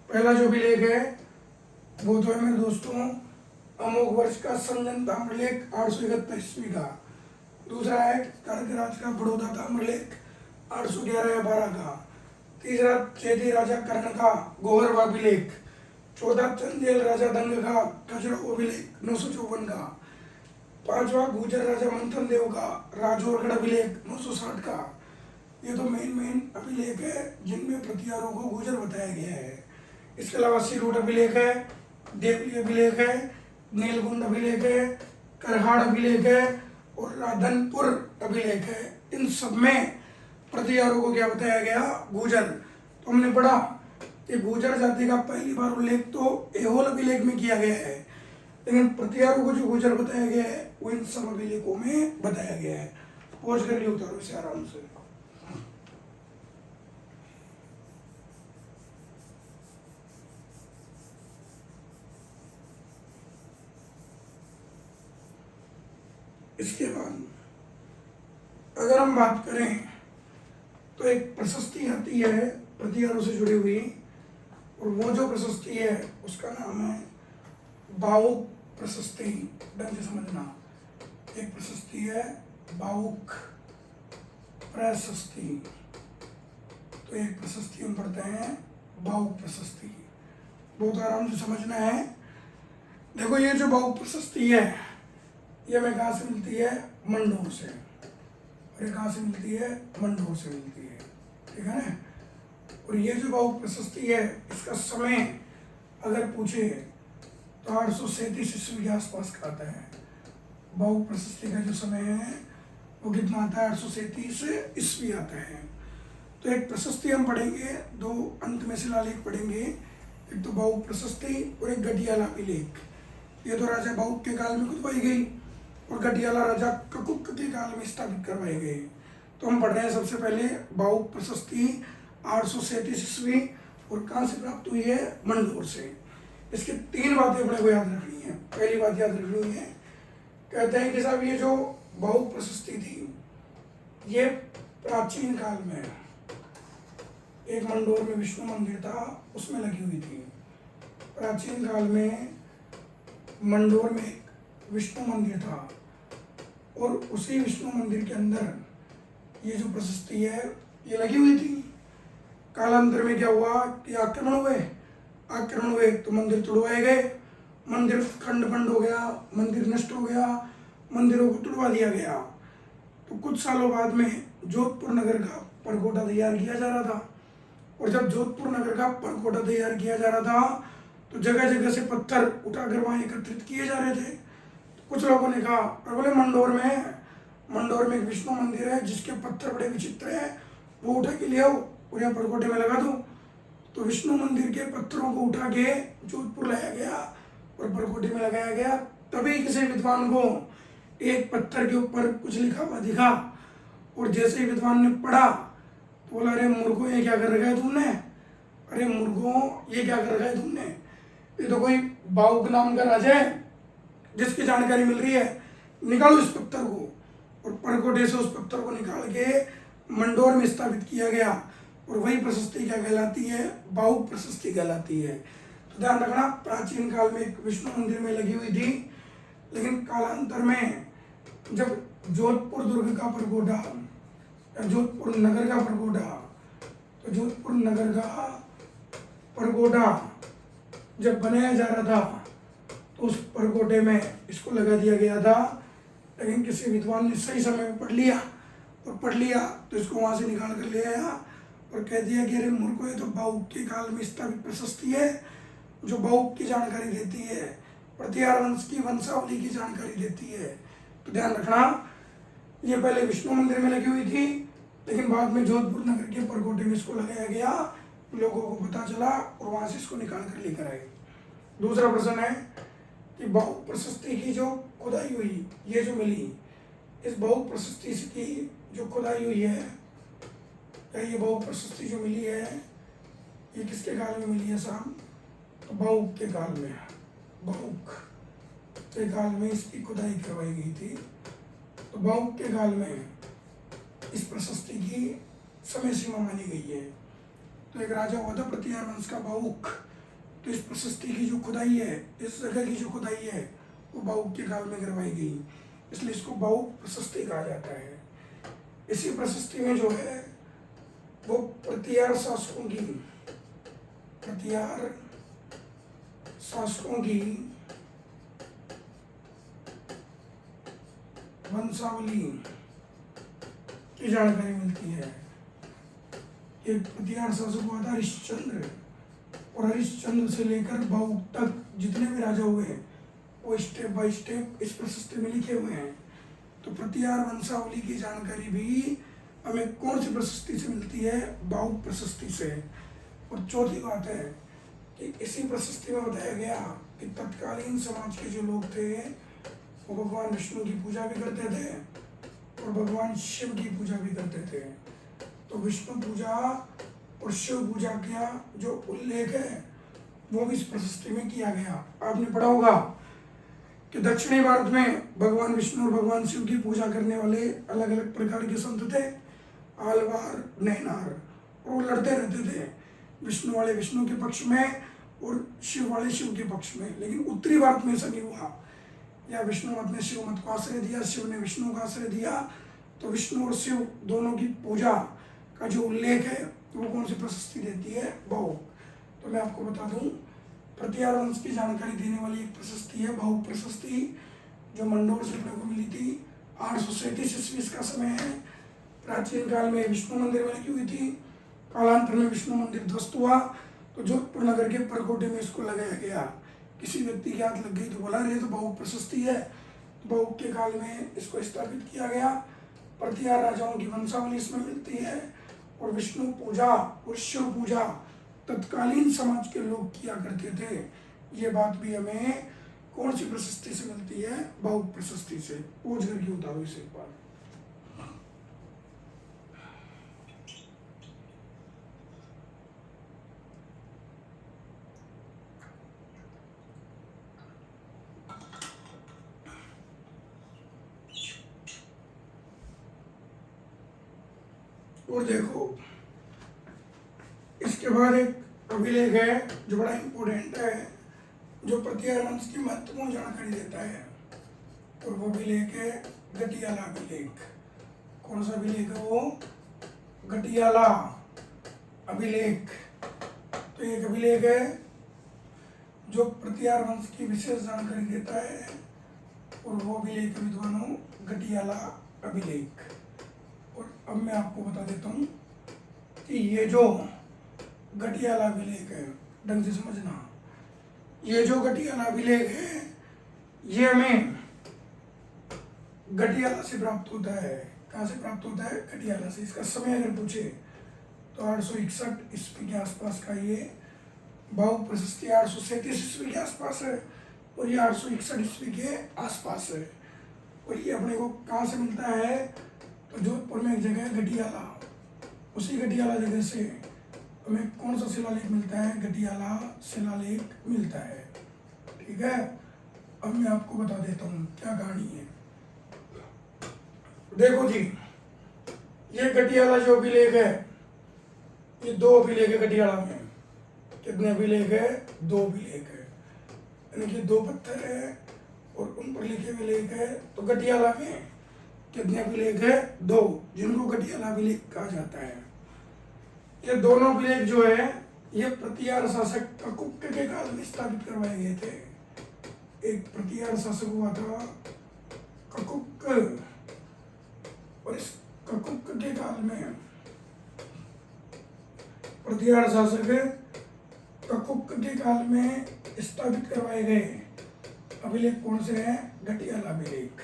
पहला जो अभिलेख है वो तो है मेरे दोस्तों अमोघ वर्ष का संजन ताम्रलेख 871 ईस्वी का। दूसरा है कर्कराज का बड़ौदा ताम्रलेख 811 या 12 का। तीसरा चेदी राजा कर्ण का गोहरवा अभिलेख। चौथा चंदेल राजा दंग का खजुराहो अभिलेख 954 का। पांचवा गुर्जर राजा मंथन देव का राजौरगढ़ अभिलेख 960 का। ये तो मेन अभिलेख है जिनमें प्रतिहारों को गुजर बताया गया है। इसके अलावा सिरोट अभिलेख है, देवली अभिलेख है, नीलगुंड अभिलेख है, करहाड़ अभिलेख है और राधनपुर अभिलेख है। इन सब में प्रतिहारों को क्या बताया गया? गुजर। तो हमने पढ़ा कि गुजर जाति का पहली बार उल्लेख तो ऐहोल अभिलेख में किया गया है, लेकिन प्रतिहारों को जो गुजर बताया गया है वो इन सब अभिलेखों में बताया गया है। पहुंच कर लिए उतारो इसे आराम से। इसके बाद अगर हम बात करें तो एक प्रशस्ति आती है प्रतिहारों से जुड़ी हुई, और वो जो प्रशस्ति है उसका नाम है भावुक प्रशस्ति। ढंग से समझना। एक प्रशस्ति है भावुक प्रशस्ति। तो एक प्रशस्ति हम पढ़ते हैं भावुक प्रशस्ति। बहुत आराम से समझना है। देखो, ये जो भावुक प्रशस्ति है ये हमें कहाँ से मिलती है? मंडोर से। और ये कहाँ से मिलती है? मंडोर से मिलती है। ठीक है ना? और ये जो भावुक प्रशस्ति है इसका समय अगर पूछे तो 837 ईस्वी के आसपास का आता है। भावुक प्रशस्ति का जो समय है वो कितना आता है? 837 ईस्वी आता है। तो एक प्रशस्ति हम पढ़ेंगे, दो अंत में शिलालेख पढ़ेंगे। एक तो भावुक प्रशस्ति और एक गढ़ियाला अभिलेख। ये तो राजा भावुक के काल में खुदवाई गई और गढ़ियाला राजा ककुक के काल में स्थापित करवाई गई। तो हम पढ़ रहे हैं सबसे पहले भावुक प्रशस्ति 837 ईस्वी, और कहाँ से प्राप्त हुई है? मंडोर से। इसकी तीन बातें अपने को याद रखनी है। पहली बात याद रखनी है, कहते हैं कि साहब ये जो भावुक प्रशस्ति थी ये प्राचीन काल में एक मंडोर में विष्णु मंदिर था उसमें लगी हुई थी। प्राचीन काल में मंडोर में विष्णु मंदिर था और उसी विष्णु मंदिर के अंदर ये जो प्रशस्ति है ये लगी हुई थी। कालांतर में क्या हुआ कि आक्रमण हुए तो मंदिर तोड़वाए गए, मंदिर खंड हो गया, मंदिर नष्ट हो गया, मंदिरों को तोड़वा दिया गया। तो कुछ सालों बाद में जोधपुर नगर का परकोटा तैयार किया जा रहा था, और जब जोधपुर नगर का परकोटा तैयार किया जा रहा था तो जगह जगह से पत्थर उठाकर वहाँ एकत्रित किए जा रहे थे। तो कुछ लोगों ने कहा, और बोले मंडोर में एक विष्णु मंदिर है जिसके पत्थर बड़े विचित्र है, वो उठा के ले आओ और यहाँ परकोटे में लगा दो। तो विष्णु मंदिर के पत्थरों को उठा के जोधपुर लाया गया और परकोटे में लगाया गया। तभी किसी विद्वान को एक पत्थर के ऊपर कुछ लिखा हुआ दिखा, और जैसे ही विद्वान ने पढ़ा तो बोला, अरे मूर्खों ये क्या कर रखा है तुमने? अरे मूर्खों ये क्या कर रखा है तुमने? ये तो कोई भावुक नाम का राजा है जिसकी जानकारी मिल रही है, निकालो इस पत्थर को। और परकोटे से उस पत्थर को निकाल के मंडोर में स्थापित किया गया, और वही प्रशस्ति क्या कहलाती है? भावुक प्रशस्ति कहलाती है। तो ध्यान रखना, प्राचीन काल में एक विष्णु मंदिर में लगी हुई थी, लेकिन कालांतर में जब जोधपुर दुर्ग का परगोटा या जोधपुर नगर का परगोटा, तो जोधपुर नगर का परगोटा जब बनाया जा रहा था तो उस परगोटे में इसको लगा दिया गया था, लेकिन किसी विद्वान ने सही समय में पढ़ लिया तो इसको वहां से निकाल कर ले आया और कह दिया कि अरे मूर्खों, ये तो बाहुक के काल में स्थापित प्रशस्ति है जो बाहुक की जानकारी देती है, प्रतिहार वंश की वंशावली की जानकारी देती है। तो ध्यान रखना, ये पहले विष्णु मंदिर में लगी हुई थी, लेकिन बाद में जोधपुर नगर के परगोटे में इसको लगाया गया, लोगों को पता चला और वहां से इसको निकाल कर लेकर आए। दूसरा प्रश्न है कि बाहुक प्रशस्ति की जो खुदाई हुई, ये जो मिली, इस बाहुक प्रशस्ति की जो खुदाई हुई है, या ये बाहुक प्रशस्ति जो मिली है, ये किसके काल में मिली है साहब? तो बाहुक के काल में, बाहुक के काल में इसकी खुदाई करवाई गई थी। तो बाहुक के काल में इस प्रशस्ति की समय सीमा मानी गई है। तो एक राजा हुआ था प्रतिहार वंश का बाहुक, तो इस प्रशस्ति की जो खुदाई है, इस जगह की जो खुदाई है, वो बाहुक के काल में करवाई गई, इसलिए इसको बाहुक प्रशस्ति कहा जाता है। इसी प्रशस्ति में जो है वो प्रतिहार शासकों की, प्रतिहार शासकों की वंशावली की जानकारी मिलती है। एक प्रतिहार शासक हुआ था हरिश्चंद्र, और हरिश्चंद्र से लेकर बाहुक तक जितने भी राजा हुए हैं वो स्टेप बाय स्टेप इस प्रशस्ति में लिखे हुए हैं। तो प्रतिहार वंशावली की जानकारी भी हमें कौन सी प्रशस्ति से मिलती है? बाहुक प्रशस्ति से। और चौथी बात है कि इसी प्रशस्ति में बताया गया कि तत्कालीन समाज के जो लोग थे वो भगवान विष्णु की पूजा भी करते थे और भगवान शिव की पूजा भी करते थे। तो विष्णु पूजा और शिव पूजा का जो उल्लेख है वो भी इस प्रशस्ति में किया गया। आपने पढ़ा होगा कि दक्षिणी भारत में भगवान विष्णु और भगवान शिव की पूजा करने वाले अलग अलग प्रकार के संत थे, आलवार, नैनार, और वो लड़ते रहते थे, विष्णु वाले विष्णु के पक्ष में और शिव वाले शिव के पक्ष में। लेकिन उत्तरी भारत में ऐसा नहीं हुआ, या विष्णु मत ने शिव मत को आश्रय दिया, शिव ने विष्णु का आश्रय दिया। तो विष्णु और शिव दोनों की पूजा का जो उल्लेख है वो कौन सी प्रशस्ति देती है? बाहुक। तो मैं आपको बता दूं, प्रतिहार वंश की जानकारी देने वाली एक प्रशस्ति है बाहुक प्रशस्ति, जो मंडोर से अपने को मिली थी। 837 ईस्वी का समय है। प्राचीन काल में विष्णु मंदिर में लगी हुई थी, कालांतर में विष्णु मंदिर ध्वस्त हुआ तो जोधपुर नगर के परकोटे में इसको लगाया गया। किसी व्यक्ति के हाथ लग गई तो बोला रहे तो बाहुक प्रशस्ति है। तो बाहुक के काल में इसको स्थापित किया गया। प्रतिहार राजाओं की वंशावली इसमें मिलती है और विष्णु पूजा और शिव पूजा तत्कालीन समाज के लोग किया करते थे। ये बात भी हमें कौन सी प्रशस्ति से मिलती है? बाहुक प्रशस्ति से। पूछ करके उतारो इसे एक बार। और देखो, इसके बाद एक अभिलेख है जो बड़ा इम्पोर्टेंट है, जो प्रतिहार वंश की महत्वपूर्ण जानकारी देता है, और वो अभिलेख है गटियाला अभिलेख। कौन सा अभिलेख है वो? गटियाला अभिलेख। तो एक अभिलेख है जो प्रतिहार वंश की विशेष जानकारी देता है, और वो अभिलेख विद्वानों गटियाला अभिलेख। और अब मैं आपको बता देता हूँ कि ये जो गटियाला अभिलेख है, ढंग से समझना, ये जो गटियाला अभिलेख है ये हमें गटियाला से प्राप्त होता है। कहाँ से प्राप्त होता है? गटियाला से। इसका समय अगर पूछे तो 861 ईस्वी के आसपास का ये बाहुक प्रशस्ति 837 ईस्वी के आसपास है, और ये 861 ईस्वी के आसपास है। और ये अपने को कहाँ से मिलता है? तो जोधपुर में एक जगह है गटियाला, उसी गटियाला जगह से हमें कौन सा शिलालेख मिलता है? गटियाला शिलालेख मिलता है। ठीक है, अब मैं आपको बता देता हूँ क्या कहानी है। देखो जी, ये गटियाला जो अभिलेख है, ये दो अभिलेख है गटियाला में। कितने अभिलेख है? 2 अभिलेख है, यानी कि 2 पत्थर है और उन पर लिखे अभिलेख है। तो गटियाला में कितने अभिलेख है? 2, जिनको गटियाला अभिलेख कहा जाता है। ये दोनों अभिलेख जो है ये प्रतिहार शासक ककुक के काल में स्थापित करवाए गए थे। एक प्रतिहार शासक हुआ था ककुक, और इस ककुक के काल में प्रतिहार शासक ककुक के काल में स्थापित करवाए गए अभिलेख कौन से हैं? गटियाला अभिलेख।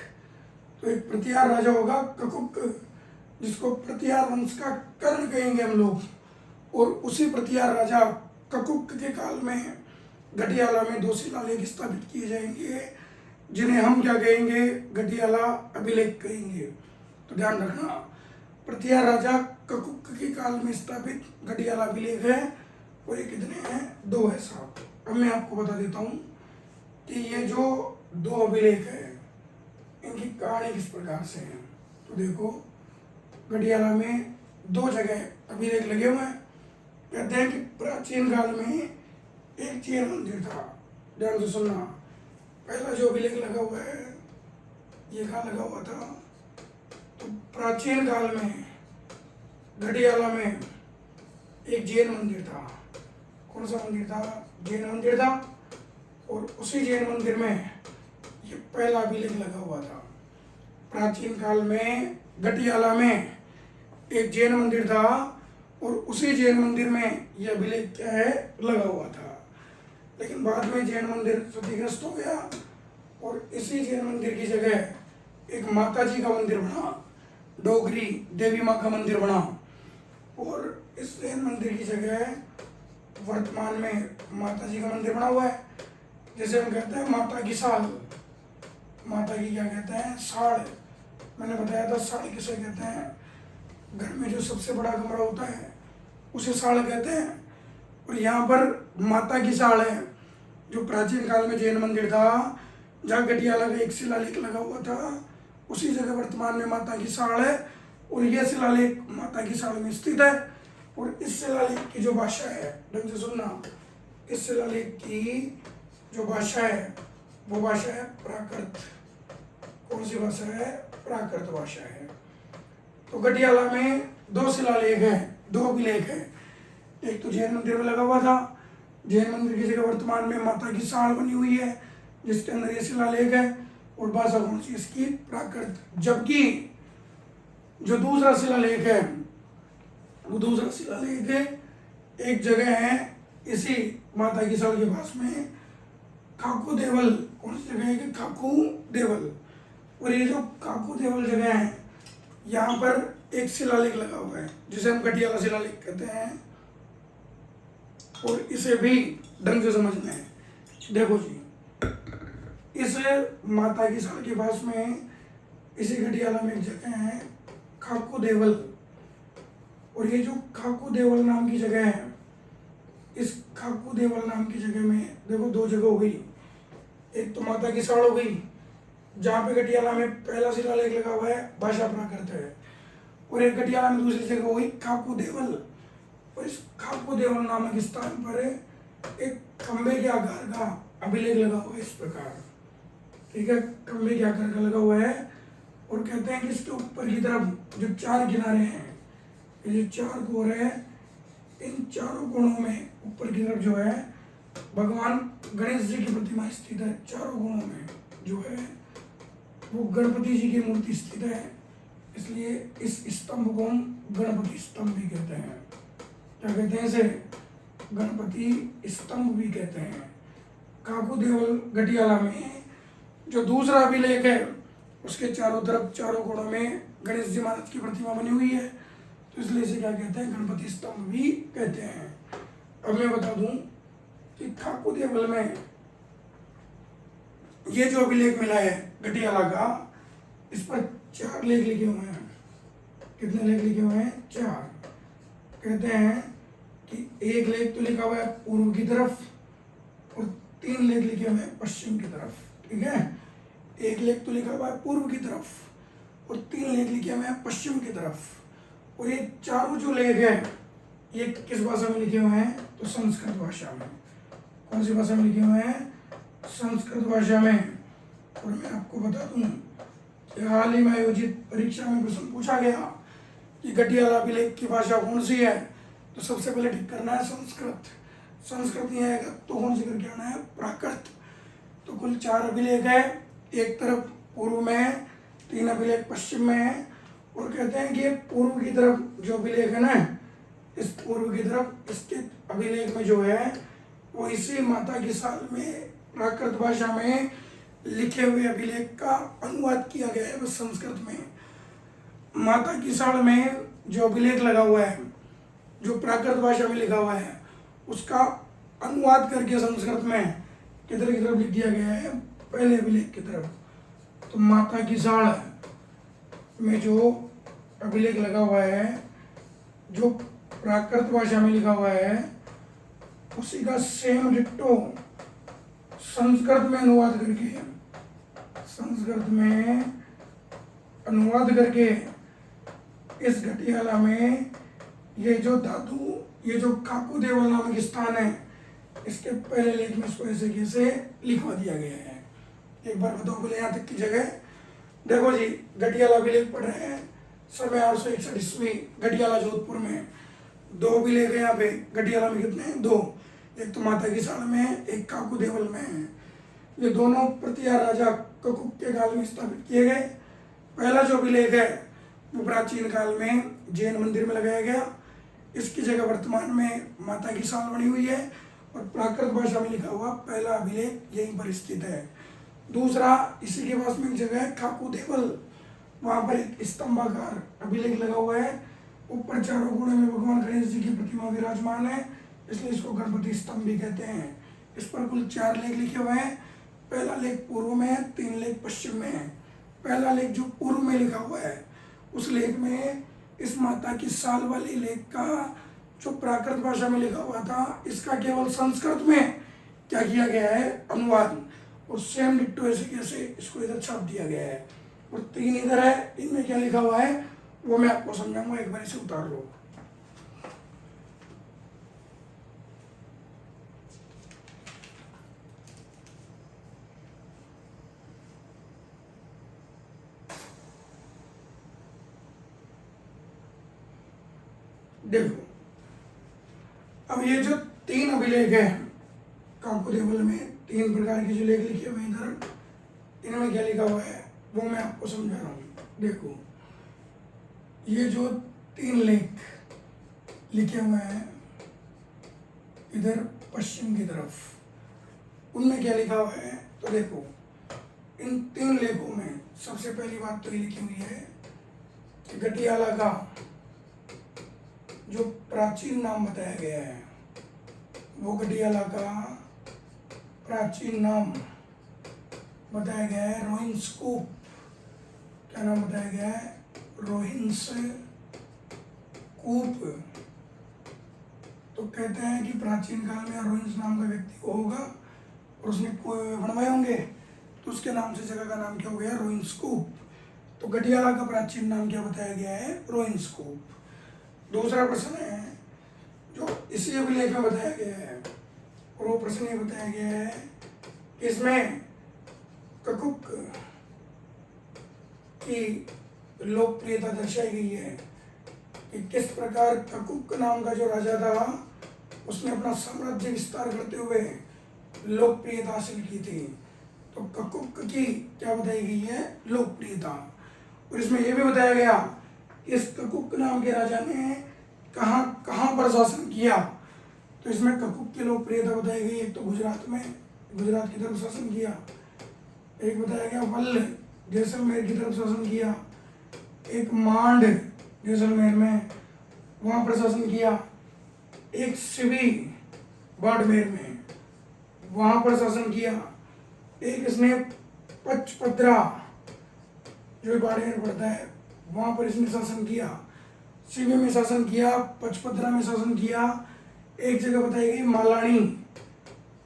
तो एक प्रतिहार राजा होगा ककुक, जिसको प्रतिहार वंश का कर्ण कहेंगे हम लोग, और उसी प्रतिहार राजा ककुक के काल में गटियाला में 2 शिलालेख स्थापित किए जाएंगे, जिन्हें हम क्या कहेंगे? गटियाला अभिलेख कहेंगे। तो ध्यान रखना, प्रतिहार राजा ककुक के काल में स्थापित गटियाला अभिलेख है, और ये कितने हैं? 2 है साहब। अब मैं आपको बता देता हूँ कि ये जो 2 अभिलेख है इनकी कहानी किस प्रकार से है। तो देखो, गटियाला में 2 जगह अभिलेख लगे हुए हैं। कहते हैं कि प्राचीन काल में एक जैन मंदिर था। ध्यान से सुनना, पहला जो अभिलेख लगा हुआ है ये कहाँ लगा हुआ था? तो प्राचीन काल में गटियाला में एक जैन मंदिर था। कौन सा मंदिर था? जैन मंदिर था, और उसी जैन मंदिर में ये पहला अभिलेख लगा हुआ था। प्राचीन काल में गटियाला में एक जैन मंदिर था, और उसी जैन मंदिर में यह अभिलेख क्या है? लगा हुआ था। लेकिन बाद में जैन मंदिर क्षतिग्रस्त हो गया, और इसी जैन मंदिर की जगह एक माता जी का मंदिर बना, डोगरी देवी माँ का मंदिर बना, और इस जैन मंदिर की जगह वर्तमान में माता जी का मंदिर बना हुआ है, जिसे हम कहते हैं माता की साल। माता की क्या कहते हैं? साड़। मैंने बताया था साड़ किसे कहते हैं? घर में जो सबसे बड़ा कमरा होता है उसे साड़ कहते हैं। और यहाँ पर माता की साड़ है, जो प्राचीन काल में जैन मंदिर था, जहाँ गटियाला का एक शिलालेख लगा हुआ था, उसी जगह वर्तमान में माता की साड़ है, और यह शिलालेख माता की साड़ में स्थित है। और इस शिलालेख की जो भाषा है, ढंग से सुनना, इस शिलालेख की जो भाषा है वो भाषा है प्राकृत। कौन सी भाषा है? प्राकृत भाषा है। तो गटियाला में 2 शिलालेख है, 2 अभिलेख है। एक तो जैन मंदिर में लगा हुआ था, जैन मंदिर की जगह वर्तमान में माता की साड़ बनी हुई है, जिसके अंदर ये शिलालेख है, और भाषा कौन सी? इसकी प्राकृत। जबकि जो दूसरा शिलालेख है वो दूसरा शिलालेख है एक जगह है इसी माता की साड़ के पास में, खाकू देवल। कौन सी जगह है? कि खाकू देवल। और ये जो खाकू देवल जगह है, यहाँ पर एक शिलालेख लगा हुआ है, जिसे हम गटियाला शिलालेख कहते हैं, और इसे भी ढंग से समझना है। देखो जी, इस माता की साड़ के पास में इसी गटियाला में एक जगह है खाकू देवल, और ये जो खाकू देवल नाम की जगह है, इस खाकू देवल नाम की जगह में देखो 2 जगह हो गई। एक तो माता की साड़ हो गई, जहाँ पे गटियाला में पहला शिलालेख लगा हुआ है, भाषा प्राकृत है, और एक गटियाला में दूसरी जगह हुई खाकू देवल। और इस खाकू देवल नामक स्थान पर एक खंबे के आकार का अभिलेख लगा हुआ है इस प्रकार। ठीक है, खंबे के आकार का लगा हुआ है, और कहते हैं कि इसके ऊपर की तरफ जो 4 किनारे हैं, ये जो 4 कोण है, इन चारों कोणों में ऊपर की तरफ जो है भगवान गणेश जी की प्रतिमा स्थित है। चारों कोणों में जो है वो गणपति जी की मूर्ति स्थित है, इसलिए इस स्तंभ को हम गणपति स्तंभ भी कहते हैं। क्या कहते हैं इसे? गणपति स्तंभ भी कहते हैं। खाकू देवल गटियाला में जो दूसरा अभिलेख है, उसके चारों तरफ चारों कोणों में गणेश जी महाराज की प्रतिमा बनी हुई है, तो इसलिए इसे क्या कहते हैं? गणपति स्तंभ भी कहते हैं। अब मैं बता दूं कि खाकू देवल में ये जो अभिलेख मिला है गटियाला का, इस पर 4 लेख लिखे हुए हैं। कितने लेख लिखे हुए हैं? 4। कहते हैं कि एक लेख तो लिखा हुआ है पूर्व की तरफ, और 3 लेख लिखे हुए हैं पश्चिम की तरफ। ठीक है, एक लेख तो लिखा हुआ है पूर्व की तरफ, और 3 लेख लिखे हुए हैं पश्चिम की तरफ। और ये चारों जो लेख है ये किस भाषा में लिखे हुए हैं? तो संस्कृत भाषा में। कौन सी भाषा में लिखे हुए हैं? संस्कृत भाषा में। और मैं आपको बता दूं कि हाल ही में आयोजित परीक्षा में प्रश्न पूछा गया कि घटियाला अभिलेख की भाषा कौन सी है, तो सबसे पहले ठीक करना है संस्कृत। संस्कृत नहीं आएगा तो कौन सी करके आना है? प्राकृत। तो कुल 4 अभिलेख है, एक तरफ पूर्व में है, 3 अभिलेख पश्चिम में है। और कहते हैं कि पूर्व की तरफ जो अभिलेख है ना, इस पूर्व की तरफ स्थित अभिलेख में जो है वो इसी माता की साल में प्राकृत भाषा में लिखे हुए अभिलेख का अनुवाद किया गया है बस संस्कृत में। माता की साल में जो अभिलेख लगा हुआ है, जो प्राकृत भाषा में लिखा हुआ है, उसका अनुवाद करके संस्कृत में किधर की तरफ लिख दिया गया है? पहले अभिलेख की तरफ। तो माता की साल में जो अभिलेख लगा हुआ है, जो प्राकृत भाषा में लिखा हुआ है, उसी का सेम डिट्टो संस्कृत में अनुवाद करके इस घटियाला में ये जो धातु, ये जो काकू देवल नामक स्थान है, इसके पहले लेख में इसको ऐसे कैसे लिखवा दिया गया है। एक बार बताओ बोले यहाँ तक की जगह। देखो जी, घटियाला अभिलेख पढ़ रहे हैं, समय 861 ईस्वी, घटियाला जोधपुर में। 2 अभिलेख है यहाँ पे। घटियाला में कितने हैं? 2। एक तो माता की साल में है, एक काकू देवल में है। ये दोनों प्रतिहार राजा ककुक के काल में स्थापित किए गए। पहला जो अभिलेख है वो प्राचीन काल में जैन मंदिर में लगाया गया। इसकी जगह वर्तमान में माता की साल बनी हुई है और प्राकृत भाषा में लिखा हुआ पहला अभिलेख यहीं पर स्थित है। दूसरा, इसी के पास में एक जगह है काकू देवल, वहाँ पर एक स्तंभाकार अभिलेख लगा हुआ है। ऊपर चारों कोने में भगवान गणेश जी की प्रतिमा विराजमान है, इसलिए इसको गणपति स्तंभ भी कहते हैं। इस पर कुल 4 लेख लिखे हुए हैं। पहला लेख पूर्व में है, 3 लेख पश्चिम में है। पहला लेख जो पूर्व में लिखा हुआ है, उस लेख में इस माता की साल वाले लेख का जो प्राकृत भाषा में लिखा हुआ था, इसका केवल संस्कृत में क्या किया गया है? अनुवाद। और सेम डिट्टो ऐसे कैसे इसको इधर छाप दिया गया है। और 3 इधर है, इनमें क्या लिखा हुआ है वो मैं आपको समझाऊंगा। एक बार इसे उतार लो। देखो, अब ये जो 3 अभिलेख है काकू देवल में, 3 प्रकार के जो लेख लिखे हुए इधर, इनमें क्या लिखा हुआ है वो मैं आपको समझा रहा हूँ। देखो, ये जो 3 लेख लिखे हुए हैं इधर पश्चिम की तरफ, उनमें क्या लिखा हुआ है? तो देखो, इन 3 लेखों में सबसे पहली बात तो ये लिखी हुई है कि घटियाला का जो प्राचीन नाम बताया गया है, वो घटियाला का प्राचीन नाम बताया गया है रोहिंसकूप। क्या नाम बताया गया है? रोहिंसकूप। तो कहते हैं कि प्राचीन काल में रोहिंस नाम का व्यक्ति को होगा और उसने बनवाए होंगे, तो उसके नाम से जगह का नाम क्या हो गया? रोहिंसकूप। तो घटियाला का प्राचीन नाम क्या बताया गया है? रोहिंसकूप। दूसरा प्रश्न है जो इसी अभिलेख में बताया गया है, और वो प्रश्न ये बताया गया है कि इसमें ककुक की लोकप्रियता दर्शाई गई है कि किस प्रकार ककुक नाम का जो राजा था, उसने अपना साम्राज्य विस्तार करते हुए लोकप्रियता हासिल की थी। तो ककुक की क्या बताई गई है? लोकप्रियता। और इसमें यह भी बताया गया इस ककुक नाम के राजा ने कहाँ कहाँ पर शासन किया। तो इसमें ककुक की लोकप्रियता बताई गई। एक तो गुजरात में, गुजरात की तरफ शासन किया। एक बताया गया वल्ल, जैसलमेर की तरफ शासन किया। एक मांड, जैसलमेर में, वहाँ पर शासन किया। एक सिवी, बाड़मेर में, वहाँ पर शासन किया। एक इसने पचपद्रा, जो बाड़मेर पड़ता है, वहाँ पर इसने शासन किया। सिवी में शासन किया, पचपद्रा में शासन किया। एक जगह बताई गई मालानी,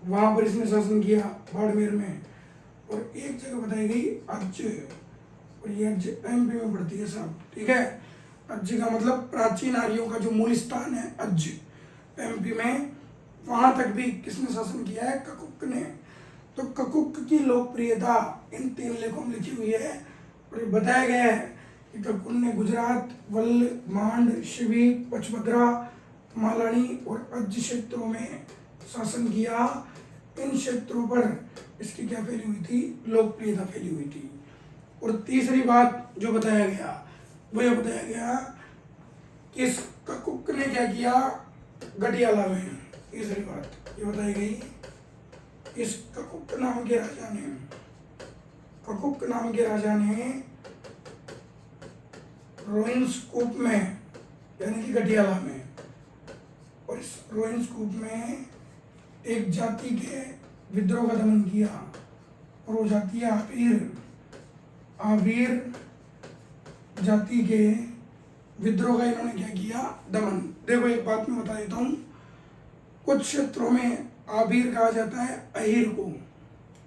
वहाँ पर इसने शासन किया बाड़मेर में। और एक जगह बताई गई अज्ज, और ये अज्ज एमपी में पड़ती है साहब, ठीक है। अज्ज का मतलब प्राचीन आर्यों का जो मूल स्थान है अज्ज एमपी में, वहां तक भी किसने शासन किया है? ककुक ने। तो ककुक की लोकप्रियता इन 3 लेखों में लिखी हुई है और ये बताया गया है कि ककुक ने गुजरात, वल्ल, मांड, शिवी, पचमद्रा, मालानी और अज्ज क्षेत्रों में शासन किया। इन क्षेत्रों पर इसकी क्या फैली हुई थी? लोकप्रियता फैली हुई थी। और तीसरी बात जो बताया गया वो ये बताया गया कि इस ककुक ने क्या किया? गटियाला में। तीसरी बात ये बताई गई, इस ककुक नाम के राजा ने रोइंस कूप में यानी कि गटियाला में, और इस रोइंस कूप में एक जाति के विद्रोह का दमन किया और वो जाति है आबीर जाति के विद्रोह का इन्होंने क्या किया? दमन। देखो एक बात मैं बता देता हूँ, कुछ क्षेत्रों में आबीर कहा जाता है अहिर को।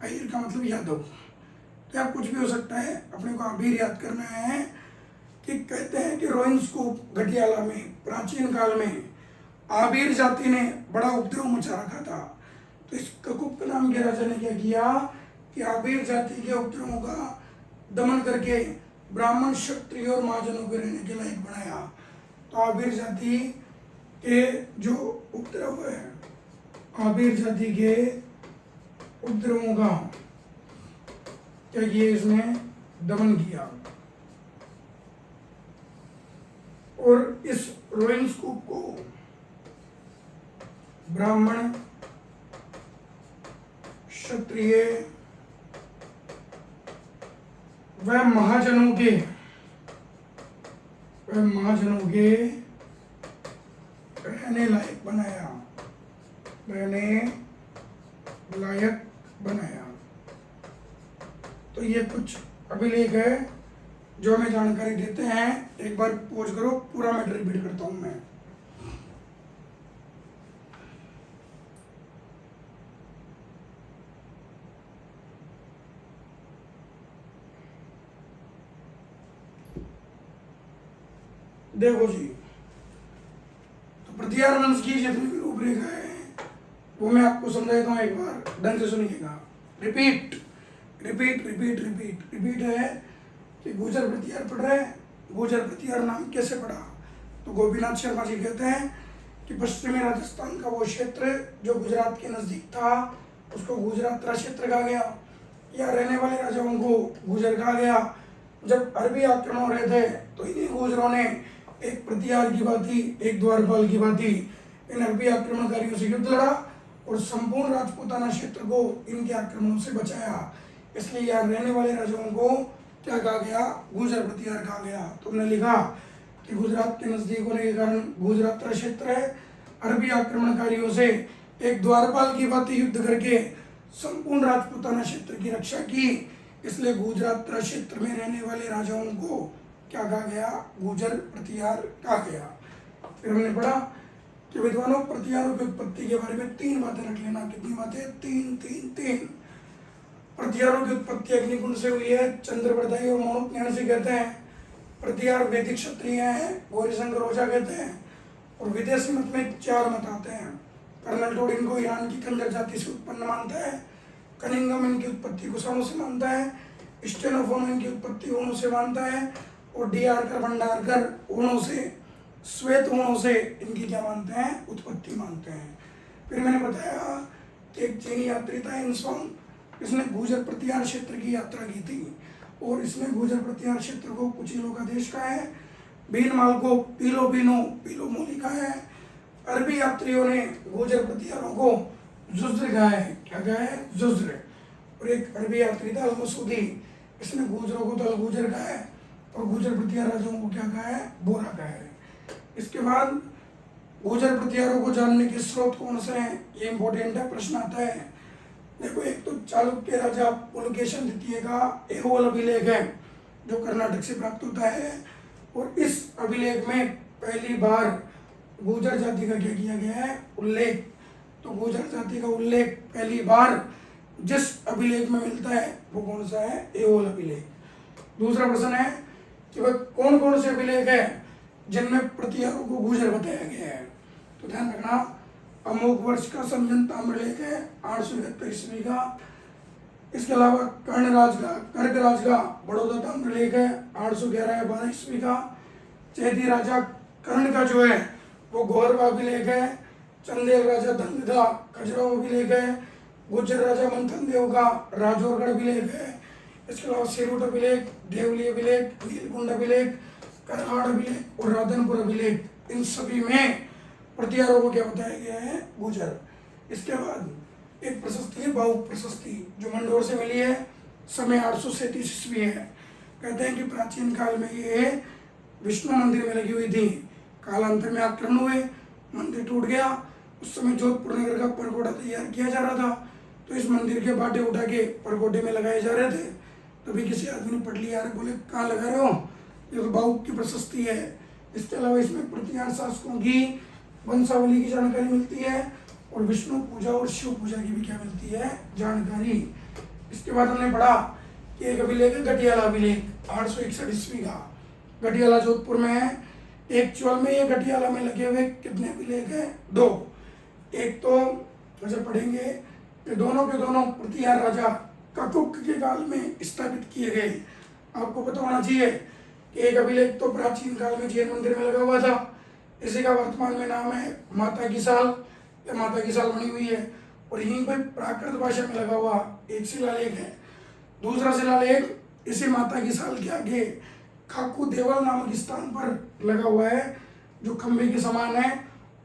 अहिर का मतलब यादव। क्या कुछ भी हो सकता है, अपने को आबीर याद करना है कि कहते हैं कि रोइंस कूप गटियाला में प्राचीन काल में आबीर जाति ने बड़ा उपद्रव मचा रखा था। तो इस ककुक नाम के राजा ने क्या किया कि आबीर जाति के उपद्रवों का दमन करके ब्राह्मण, क्षत्रिय और महाजनों के रहने के लायक बनाया। तो आबीर जाति के जो उपद्रव है, आबीर जाति के उपद्रवों का क्या किया? इसने दमन किया। और इस रोइंस कूप को ब्राह्मण, क्षत्रिय वह महाजनों के रहने लायक बनाया। तो ये कुछ अभिलेख है जो हमें जानकारी देते हैं। एक बार पॉज करो, पूरा मैटर रिपीट करता हूं मैं। देखो जी, तो प्रतिहार वंश की जितनी भी रूपरेखा है वो मैं आपको समझाता हूँ, एक बार ढंग से सुनिएगा। रिपीट है कि गुर्जर प्रतिहार पढ़ रहे हैं। गुर्जर प्रतिहार नाम कैसे पड़ा? तो गोपीनाथ शर्मा जी कहते हैं कि पश्चिमी राजस्थान का वो क्षेत्र जो गुजरात के नजदीक था उसको गुजरात क्षेत्र कहा गया। यहाँ रहने वाले राजाओं को गुर्जर कहा गया। जब अरबी आक्रमण हो रहे थे तो इन्हीं गुर्जरों ने एक प्रतिहार की भांति, एक द्वारपाल की भांति इन अरबी आक्रमणकारियों से युद्ध लड़ा और संपूर्ण राजपूताना क्षेत्र को इनके आक्रमणों से बचाया। इसलिए यहाँ रहने वाले राजाओं को क्या कहा गया? गुर्जर प्रतिहार कहा गया। तुमने लिखा कि गुजरात के नजदीक होने के कारण गुजरात क्षेत्र है, अरबी आक्रमणकारियों से एक द्वारपाल की भांति युद्ध करके संपूर्ण राजपूताना क्षेत्र की रक्षा की, इसलिए गुजरात क्षेत्र में रहने वाले राजाओं को क्या कहा गया? गुर्जर प्रतिहार कहा गया। फिर हमने पढ़ा कि विद्वानों प्रतिहारों की उत्पत्ति के बारे में 3 बातें रख लेना। कितनी बातें? 3। प्रतिहारों की उत्पत्ति अग्निकुंड से हुई है, चंद्रप्रदायी और मौनोत्नयन से कहते हैं। प्रतिहार वैदिक क्षत्रिय हैं, गौरीशंकर ओझा कहते हैं। और विदेशी मत में 4 मत आते हैं। कर्नल टोड इनको ईरान की खंजर जाति से उत्पन्न मानता है। कनिंगम इनकी उत्पत्ति कुषाणों से मानता है। स्टेनोफोन इनकी उत्पत्ति ऊणों से मानता है। और डीआरकर भंडारकर ऊणों से, श्वेत ऊणों से इनकी क्या मानते हैं? उत्पत्ति मानते हैं। फिर मैंने बताया कि एक चीनी यात्री था इनसोंग, इसने गुर्जर प्रतिहार क्षेत्र की यात्रा की थी और इसने गुर्जर प्रतिहार क्षेत्र को कुचिलों का देश कहा है। भीनमाल को पीलो मोली कहा है। अरबी यात्रियों ने गुर्जर प्रतिहारों को जुज्र कहा है। क्या कहा है? जुज्र। और एक अरबी यात्री था अल-मसूदी, इसने गुर्जरों को दल गुर्जर कहा है और गुर्जर प्रतिहार राजाओं को क्या कहा है? बोरा कहा है। इसके बाद गुर्जर प्रतिहारों को जानने के स्रोत कौन से हैं? ये इंपॉर्टेंट है, प्रश्न आता है। देखो, एक तो चालुक्य राजा पुलकेशन द्वितीय का ऐहोल अभिलेख है जो कर्नाटक से प्राप्त होता है और इस अभिलेख में पहली बार गुर्जर जाति का क्या किया गया है? उल्लेख। तो गुर्जर जाति का उल्लेख पहली बार जिस अभिलेख में मिलता है वो कौन सा है? ऐहोल अभिलेख। दूसरा प्रश्न है कि वह कौन कौन से अभिलेख है जिनमें प्रतिहारों को गुर्जर बताया गया है। तो ध्यान रखना, अमोघ वर्ष का संजन ताम्रलेख है 871 ईस्वी का। इसके अलावा कर्कराज का बड़ौदा ताम्रलेख है 811 या 12 ईस्वी का। चैती राजा कर्ण का जो है वो गौरव अभिलेख है। चंदेल राजा धंग का खजुराहो अभिलेख है। गुर्जर राजा मंथन देव का राजौरगढ़ अभिलेख है। इसके अलावा सिरूट अभिलेख, देवली अभिलेख, नीलकुंड अभिलेख, करहाड़ अभिलेख और राधनपुर अभिलेख, इन सभी में प्रतिहारों को क्या बताया गया है? गुर्जर। इसके बाद एक प्रशस्ति है भावुक प्रशस्ति, जो मंडोर से मिली है, समय 837 ईस्वी है। कहते हैं कि प्राचीन काल में ये विष्णु मंदिर में लगी हुई थी, कालांतर में आक्रमण हुए, मंदिर टूट गया। उस समय जोधपुर नगर का परगोड़ा तैयार किया जा रहा था, तो इस मंदिर के बाटे उठा के परगोटे में लगाए जा रहे थे। तभी किसी आदमी ने पढ़ लिया, बोले कहाँ लगा रहे हो, ये तो भावुक की प्रशस्ति है। इसके अलावा इसमें प्रतिहार शासकों की वंशावली की जानकारी मिलती है और विष्णु पूजा और शिव पूजा की भी क्या मिलती है? जानकारी। इसके बाद हमने पढ़ा कि एक अभिलेख है गटियाला अभिलेख 861 ईस्वी का। गटियाला जोधपुर में है। एक चौल में ये गटियाला में लगे हुए कितने अभिलेख है? 2। एक तो जैसे पढ़ेंगे कि दोनों के दोनों प्रतिहार राजा ककुक के काल में स्थापित किए गए। आपको पता होना चाहिए कि एक अभिलेख तो प्राचीन काल में जैन मंदिर में लगा हुआ था, इसी का वर्तमान में नाम है माता की साल, या माता की साल बनी हुई है, और यहीं पर प्राकृत भाषा में लगा हुआ एक शिलालेख है। दूसरा शिलालेख इसी माता की साल के आगे खाकू देवल नामक स्थान पर लगा हुआ है, जो खंबे के समान है।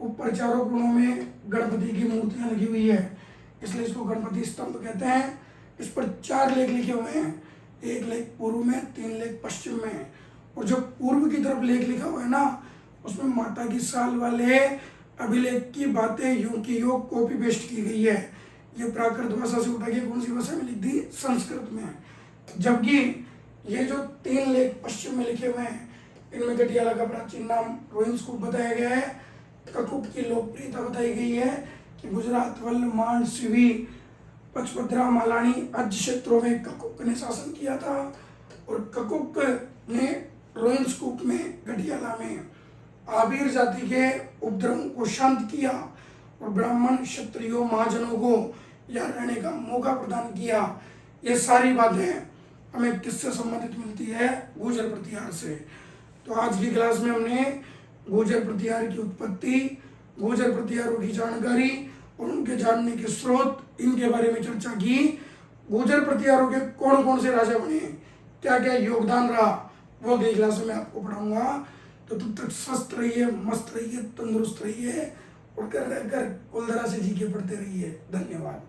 ऊपर चारों कोनों में गणपति की मूर्तियां लगी हुई है, इसलिए इसको गणपति स्तंभ कहते हैं। इस पर 4 लेख लिखे हुए हैं, 1 लेख पूर्व में, 3 लेख पश्चिम में, और जो पूर्व की तरफ लेख लिखा हुआ है ना, उसमें माता की साल वाले अभिलेख की बातें यूं की यूं कॉपी पेस्ट की गई है। ये प्राकृत भाषा से उठा के कौन सी भाषा में लिख दी? संस्कृत में। जबकि ये जो 3 लेख पश्चिम में लिखे हुए हैं, इनमें गटियाला का प्राचीन नाम रोहिंसकूप बताया गया है। ककुक की लोकप्रियता बताई गई है कि गुजरात, वल्ल, मांड, सिवी, पचपद्रा, मालानी आदि क्षेत्रों में ककुक ने शासन किया था, और ककुक ने रोहिंसकूप में, गटियाला में आबिर जाति के उपद्रवों को शांत किया और ब्राह्मण, क्षत्रियों, महाजनों को यहाँ रहने का मौका प्रदान किया। ये सारी बातें हमें किससे संबंधित मिलती है? गुर्जर प्रतिहार से। तो आज की क्लास में हमने गुर्जर प्रतिहार की उत्पत्ति, गुर्जर प्रतिहारों की जानकारी और उनके जानने के स्रोत, इनके बारे में चर्चा की। गुर्जर प्रतिहारों के कौन कौन से राजा बने, क्या क्या योगदान रहा, वो अगली क्लास में आपको पढ़ाऊंगा। तो तब तक स्वस्थ रहिए, मस्त रहिए, तंदुरुस्त रहिए और कर कुलधरा से जी के पढ़ते रहिए। धन्यवाद।